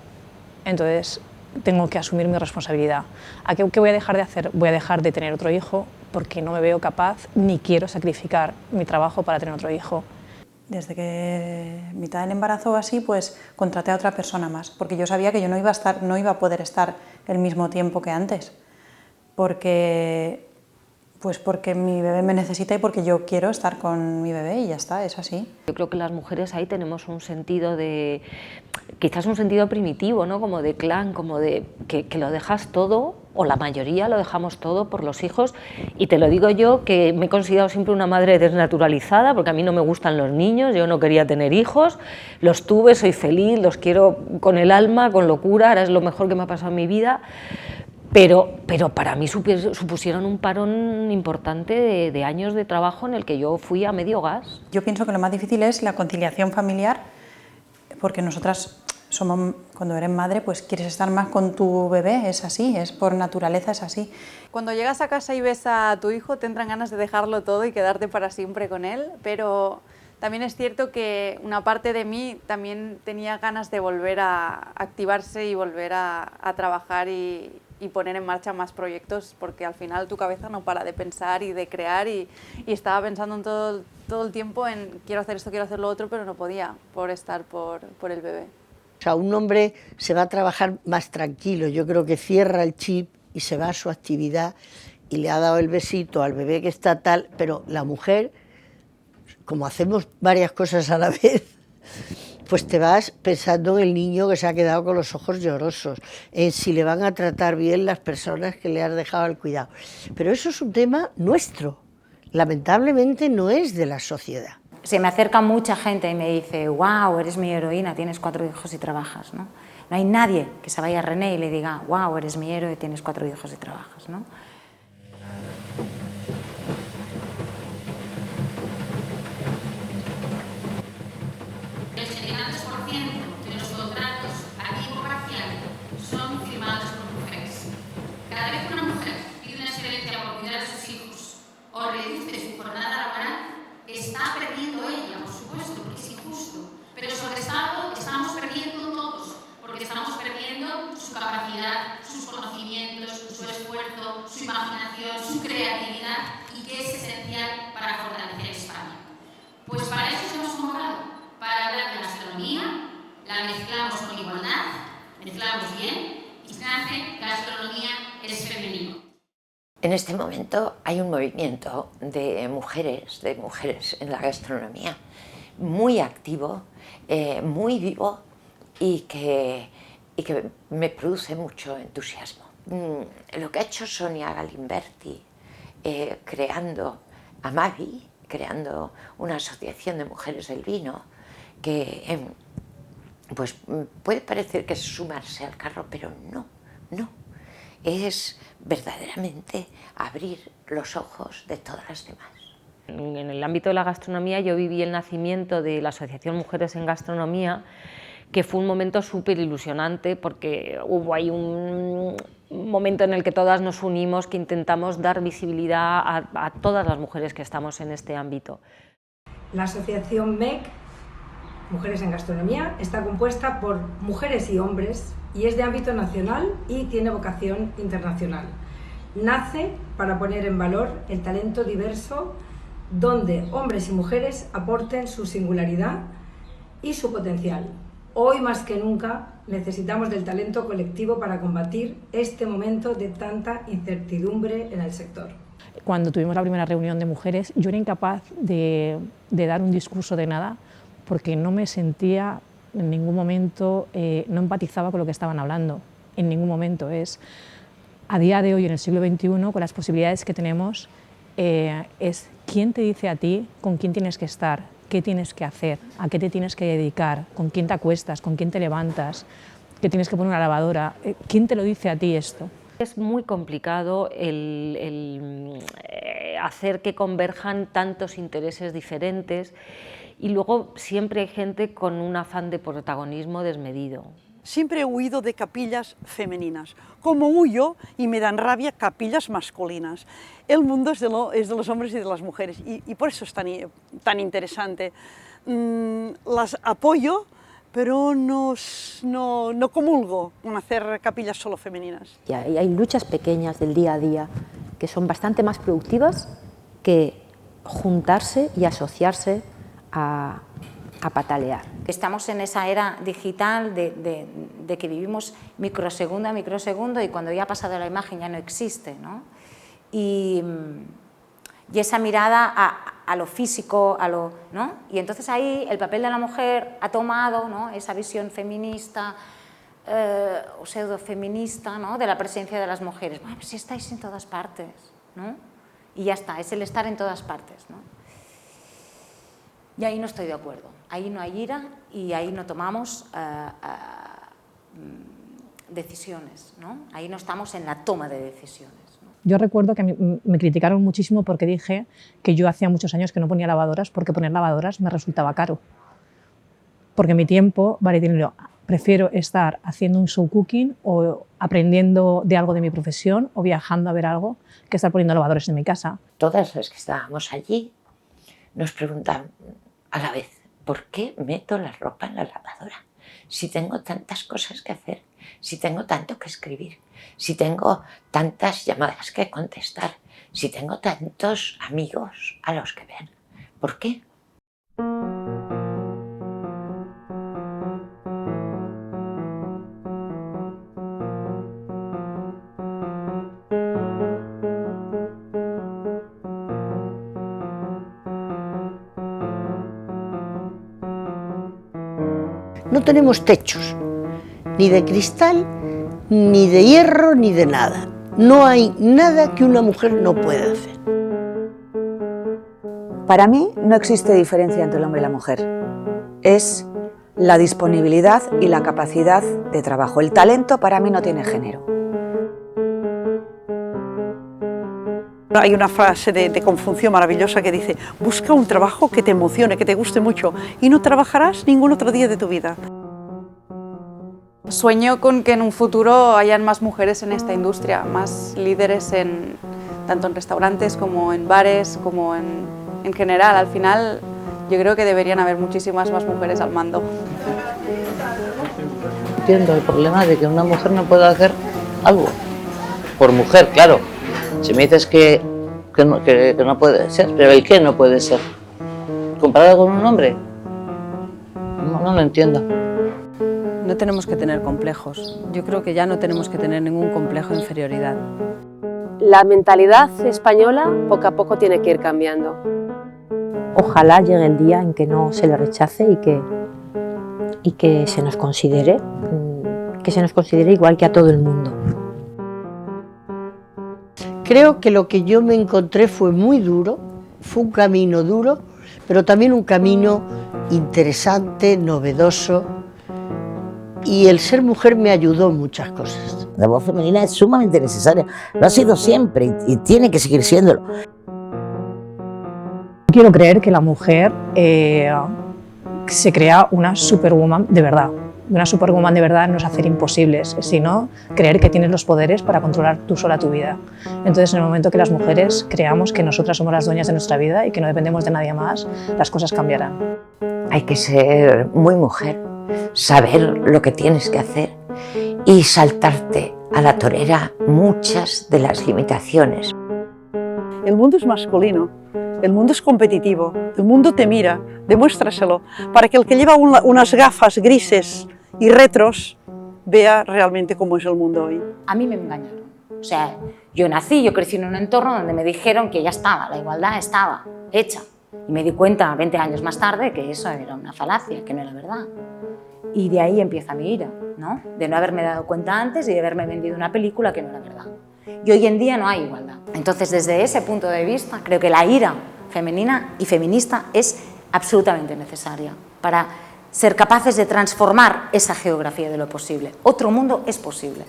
Entonces, tengo que asumir mi responsabilidad. ¿A qué voy a dejar de hacer? Voy a dejar de tener otro hijo porque no me veo capaz ni quiero sacrificar mi trabajo para tener otro hijo. Desde que mitad del embarazo o así, pues contraté a otra persona más, porque yo sabía que yo no iba a poder estar el mismo tiempo que antes, porque mi bebé me necesita y porque yo quiero estar con mi bebé y ya está, es así. Yo creo que las mujeres ahí tenemos un sentido de, quizás un sentido primitivo, ¿no? Como de clan, como de que lo dejas todo, o la mayoría lo dejamos todo por los hijos, y te lo digo yo, que me he considerado siempre una madre desnaturalizada, porque a mí no me gustan los niños, yo no quería tener hijos, los tuve, soy feliz, los quiero con el alma, con locura, ahora es lo mejor que me ha pasado en mi vida, pero para mí supusieron un parón importante de años de trabajo en el que yo fui a medio gas. Yo pienso que lo más difícil es la conciliación familiar, porque nosotras Cuando eres madre, pues quieres estar más con tu bebé, es así, es por naturaleza, es así. Cuando llegas a casa y ves a tu hijo, te entran ganas de dejarlo todo y quedarte para siempre con él, pero también es cierto que una parte de mí también tenía ganas de volver a activarse y volver a trabajar y poner en marcha más proyectos, porque al final tu cabeza no para de pensar y de crear y estaba pensando en todo el tiempo en quiero hacer esto, quiero hacer lo otro, pero no podía por estar por el bebé. O sea, un hombre se va a trabajar más tranquilo, yo creo que cierra el chip y se va a su actividad y le ha dado el besito al bebé que está tal, pero la mujer, como hacemos varias cosas a la vez, pues te vas pensando en el niño que se ha quedado con los ojos llorosos, en si le van a tratar bien las personas que le has dejado al cuidado. Pero eso es un tema nuestro, lamentablemente no es de la sociedad. Se me acerca mucha gente y me dice, wow, eres mi heroína, tienes 4 hijos y trabajas, ¿no? No hay nadie que se vaya a René y le diga, wow, eres mi héroe, tienes 4 hijos y trabajas, ¿no? El 73% de los contratos a tiempo parcial son firmados por mujeres. Cada vez que una mujer pide una excedencia por cuidar a sus hijos o reduce su jornada laboral, está perdiendo ella, por supuesto, porque es injusto, pero sobre todo estamos perdiendo todos, porque estamos perdiendo su capacidad, sus conocimientos, su esfuerzo, su imaginación, su creatividad, y que es esencial para fortalecer España. Pues para eso hemos convocado, para hablar de gastronomía, la mezclamos con igualdad, mezclamos bien, y nace Gastronomía es Femenino. En este momento hay un movimiento de mujeres en la gastronomía muy activo, muy vivo y que me produce mucho entusiasmo. Lo que ha hecho Sonia Galimberti creando Amavi, creando una asociación de mujeres del vino, que pues puede parecer que es sumarse al carro, pero no. Es verdaderamente abrir los ojos de todas las demás. En el ámbito de la gastronomía yo viví el nacimiento de la Asociación Mujeres en Gastronomía, que fue un momento súper ilusionante porque hubo ahí un momento en el que todas nos unimos, que intentamos dar visibilidad a todas las mujeres que estamos en este ámbito. La Asociación MEG, Mujeres en Gastronomía, está compuesta por mujeres y hombres y es de ámbito nacional y tiene vocación internacional. Nace para poner en valor el talento diverso donde hombres y mujeres aporten su singularidad y su potencial. Hoy más que nunca necesitamos del talento colectivo para combatir este momento de tanta incertidumbre en el sector. Cuando tuvimos la primera reunión de mujeres, yo era incapaz de dar un discurso de nada porque no me sentía en ningún momento, no empatizaba con lo que estaban hablando, en ningún momento. A día de hoy, en el siglo XXI, con las posibilidades que tenemos, es quién te dice a ti con quién tienes que estar, qué tienes que hacer, a qué te tienes que dedicar, con quién te acuestas, con quién te levantas, que tienes que poner una lavadora, quién te lo dice a ti esto. Es muy complicado el hacer que converjan tantos intereses diferentes y luego siempre hay gente con un afán de protagonismo desmedido. Siempre he huido de capillas femeninas, como huyo y me dan rabia capillas masculinas. El mundo es de los hombres y de las mujeres y por eso es tan interesante. Las apoyo, pero no comulgo con hacer capillas solo femeninas. Y hay luchas pequeñas del día a día que son bastante más productivas que juntarse y asociarse a patalear. Estamos en esa era digital de que vivimos microsegundo a microsegundo y cuando ya ha pasado la imagen ya no existe, ¿no? Y esa mirada a lo físico, ¿no? Y entonces ahí el papel de la mujer ha tomado, ¿no?, esa visión feminista o pseudofeminista, ¿no?, de la presencia de las mujeres. Bueno, pues si estáis en todas partes, ¿no? Y ya está, es el estar en todas partes, ¿no? Y ahí no estoy de acuerdo, ahí no hay ira y ahí no tomamos decisiones, ¿no? Ahí no estamos en la toma de decisiones. Yo recuerdo que me criticaron muchísimo porque dije que yo hacía muchos años que no ponía lavadoras porque poner lavadoras me resultaba caro. Porque mi tiempo vale dinero. prefiero estar haciendo un show cooking o aprendiendo de algo de mi profesión o viajando a ver algo que estar poniendo lavadores en mi casa. Todas las que estábamos allí nos preguntaban a la vez, ¿por qué meto la ropa en la lavadora? Si tengo tantas cosas que hacer, si tengo tanto que escribir, si tengo tantas llamadas que contestar, si tengo tantos amigos a los que ver, ¿por qué? No tenemos techos, ni de cristal, ni de hierro, ni de nada. No hay nada que una mujer no pueda hacer. Para mí no existe diferencia entre el hombre y la mujer. Es la disponibilidad y la capacidad de trabajo. El talento para mí no tiene género. Hay una frase de Confucio maravillosa que dice: busca un trabajo que te emocione, que te guste mucho, y no trabajarás ningún otro día de tu vida. Sueño con que en un futuro hayan más mujeres en esta industria, más líderes tanto en restaurantes como en bares, como en general. Al final yo creo que deberían haber muchísimas más mujeres al mando. Entiendo el problema de que una mujer no pueda hacer algo. Por mujer, claro. Si me dices que no puede ser, pero ¿el qué no puede ser? ¿Comparado con un hombre? No lo entiendo. No tenemos que tener complejos. Yo creo que ya no tenemos que tener ningún complejo de inferioridad. La mentalidad española poco a poco tiene que ir cambiando. Ojalá llegue el día en que no se le rechace y que se nos considere igual que a todo el mundo. Creo que lo que yo me encontré fue muy duro, fue un camino duro, pero también un camino interesante, novedoso, y el ser mujer me ayudó en muchas cosas. La voz femenina es sumamente necesaria, lo ha sido siempre y tiene que seguir siéndolo. Quiero creer que la mujer se crea una superwoman de verdad. Una superwoman de verdad no es hacer imposibles, sino creer que tienes los poderes para controlar tú sola tu vida. Entonces, en el momento que las mujeres creamos que nosotras somos las dueñas de nuestra vida y que no dependemos de nadie más, las cosas cambiarán. Hay que ser muy mujer, saber lo que tienes que hacer y saltarte a la torera muchas de las limitaciones. El mundo es masculino, el mundo es competitivo, el mundo te mira, demuéstraselo, para que el que lleva unas gafas grises y retros vea realmente cómo es el mundo hoy. A mí me engañaron. O sea, yo nací, yo crecí en un entorno donde me dijeron que ya estaba, la igualdad estaba hecha. Y me di cuenta 20 años más tarde que eso era una falacia, que no era verdad. Y de ahí empieza mi ira, ¿no? De no haberme dado cuenta antes y de haberme vendido una película que no era verdad. Y hoy en día no hay igualdad. Entonces, desde ese punto de vista, creo que la ira femenina y feminista es absolutamente necesaria para ser capaces de transformar esa geografía de lo posible. Otro mundo es posible.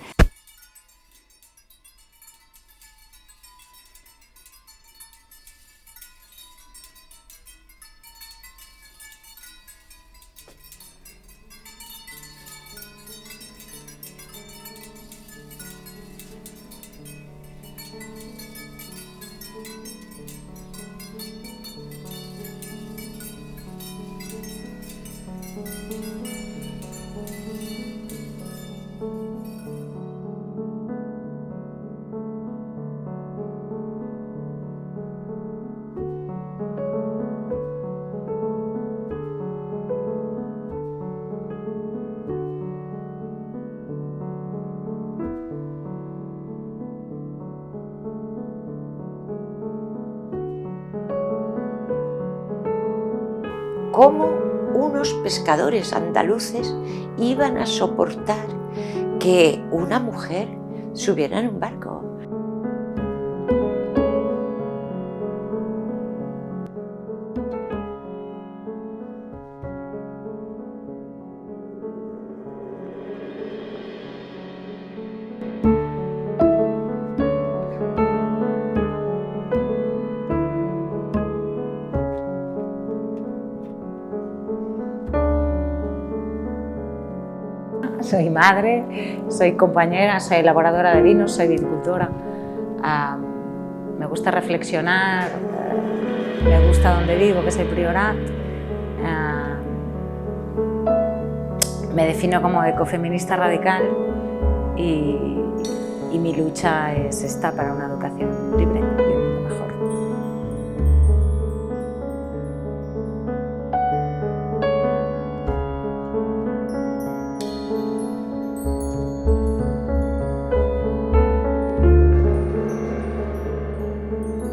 ¿Cómo unos pescadores andaluces iban a soportar que una mujer subiera en un barco? soy madre, soy compañera, soy elaboradora de vinos, soy viticultora. Me gusta reflexionar, me gusta donde vivo, que es el Priorat. Me defino como ecofeminista radical y mi lucha es esta para una educación libre y un mundo mejor.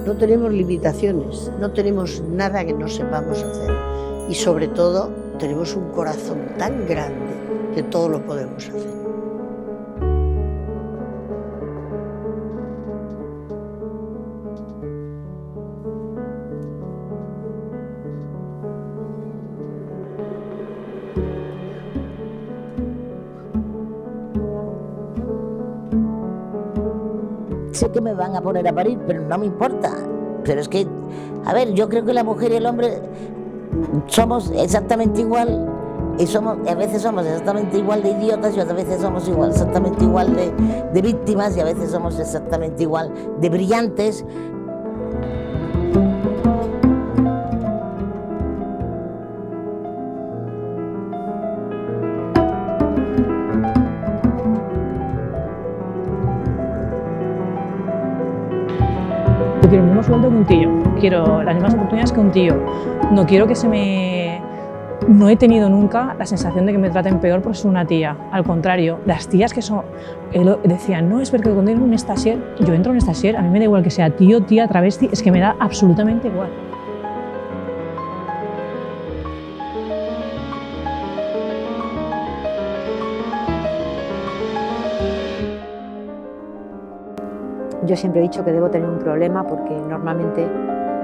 No tenemos limitaciones, no tenemos nada que no sepamos hacer y sobre todo tenemos un corazón tan grande que todo lo podemos hacer. Sé que me van a poner a parir, pero no me importa. Pero es que, a ver, yo creo que la mujer y el hombre somos exactamente igual y a veces somos exactamente igual de idiotas y otras veces somos exactamente igual de víctimas y a veces somos exactamente igual de brillantes. Yo quiero el mismo sueldo que un tío, quiero las mismas oportunidades que un tío, no quiero que se me... No he tenido nunca la sensación de que me traten peor por ser una tía, al contrario, las tías que son... Decían, no, es porque cuando entro en un stasier, yo entro en un stasier, a mí me da igual que sea tío, tía, travesti, es que me da absolutamente igual. Yo siempre he dicho que debo tener un problema porque normalmente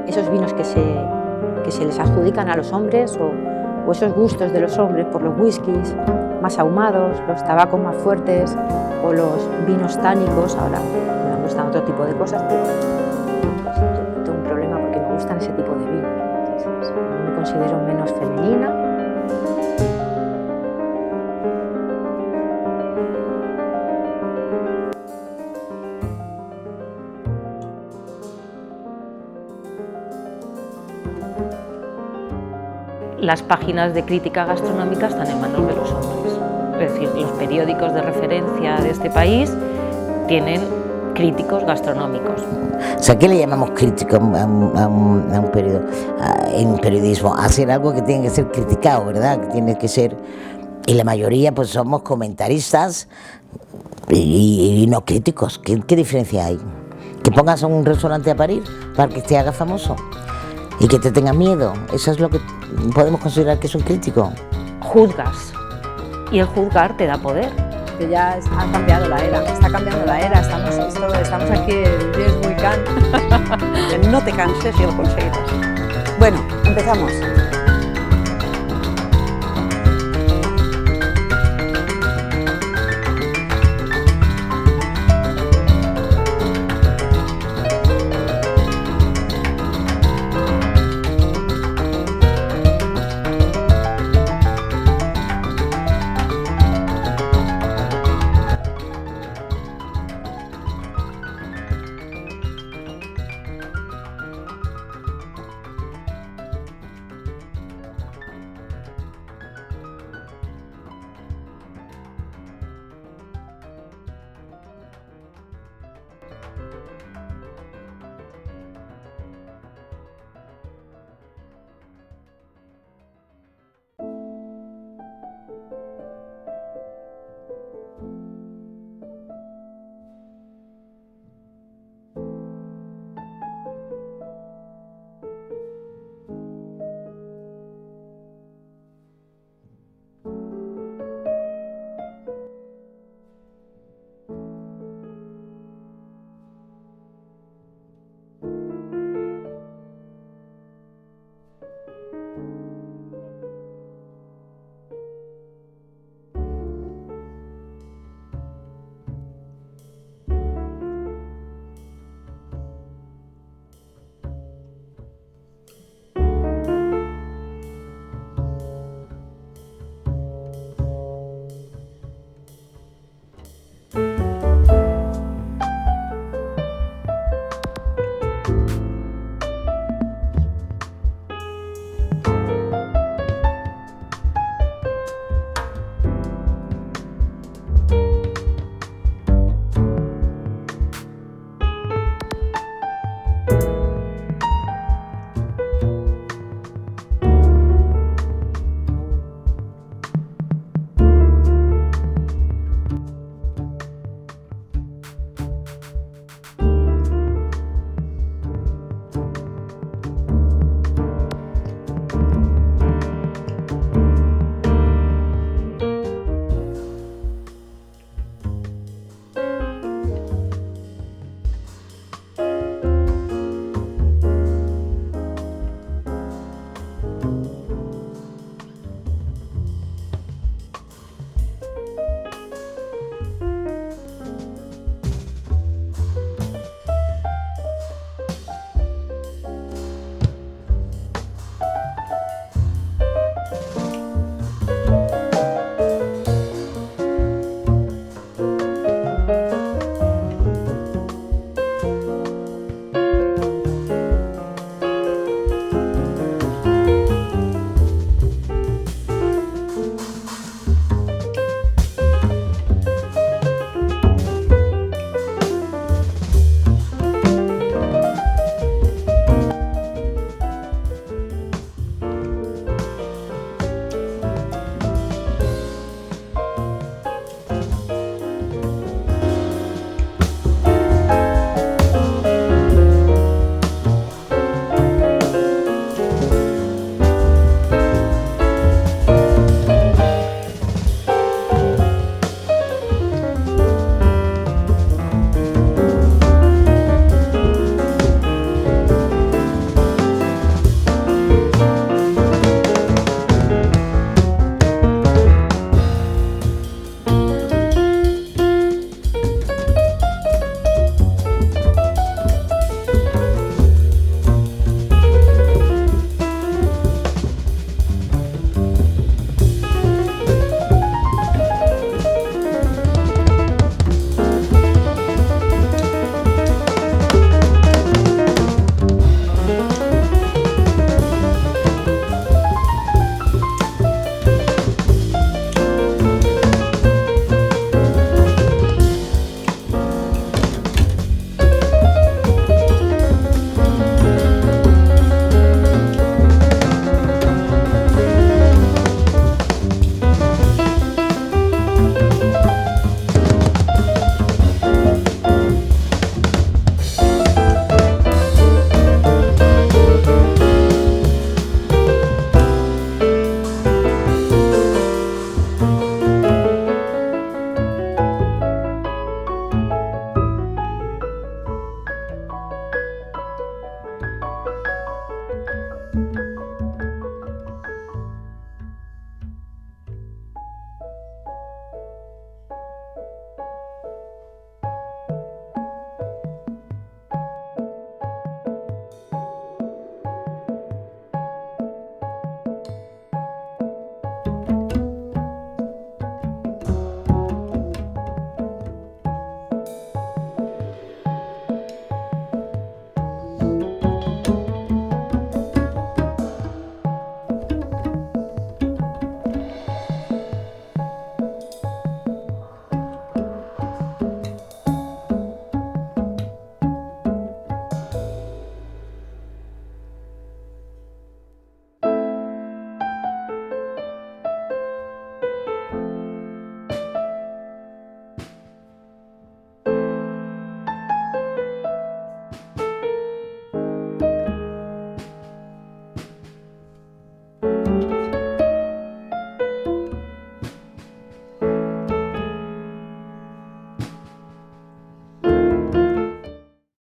esos vinos que se les adjudican a los hombres o esos gustos de los hombres por los whiskies más ahumados, los tabacos más fuertes o los vinos tánicos, ahora me gustan otro tipo de cosas, pero pues, yo tengo un problema porque me gustan ese tipo de vinos. Entonces, me considero menos femenina. Las páginas de crítica gastronómica están en manos de los hombres. Es decir, los periódicos de referencia de este país tienen críticos gastronómicos. O sea, ¿qué le llamamos crítico a un periodismo? Hacer algo que tiene que ser criticado, ¿verdad? Que tiene que ser... Y la mayoría pues somos comentaristas y no críticos. ¿Qué diferencia hay? Que pongas a un restaurante a parir para que te haga famoso y que te tenga miedo. Eso es lo que podemos considerar que es un crítico. Juzgas y el juzgar te da poder. Que ya ha cambiado la era, está cambiando la era, estamos aquí en James Weekend. No te canses y lo conseguirás. Bueno, empezamos.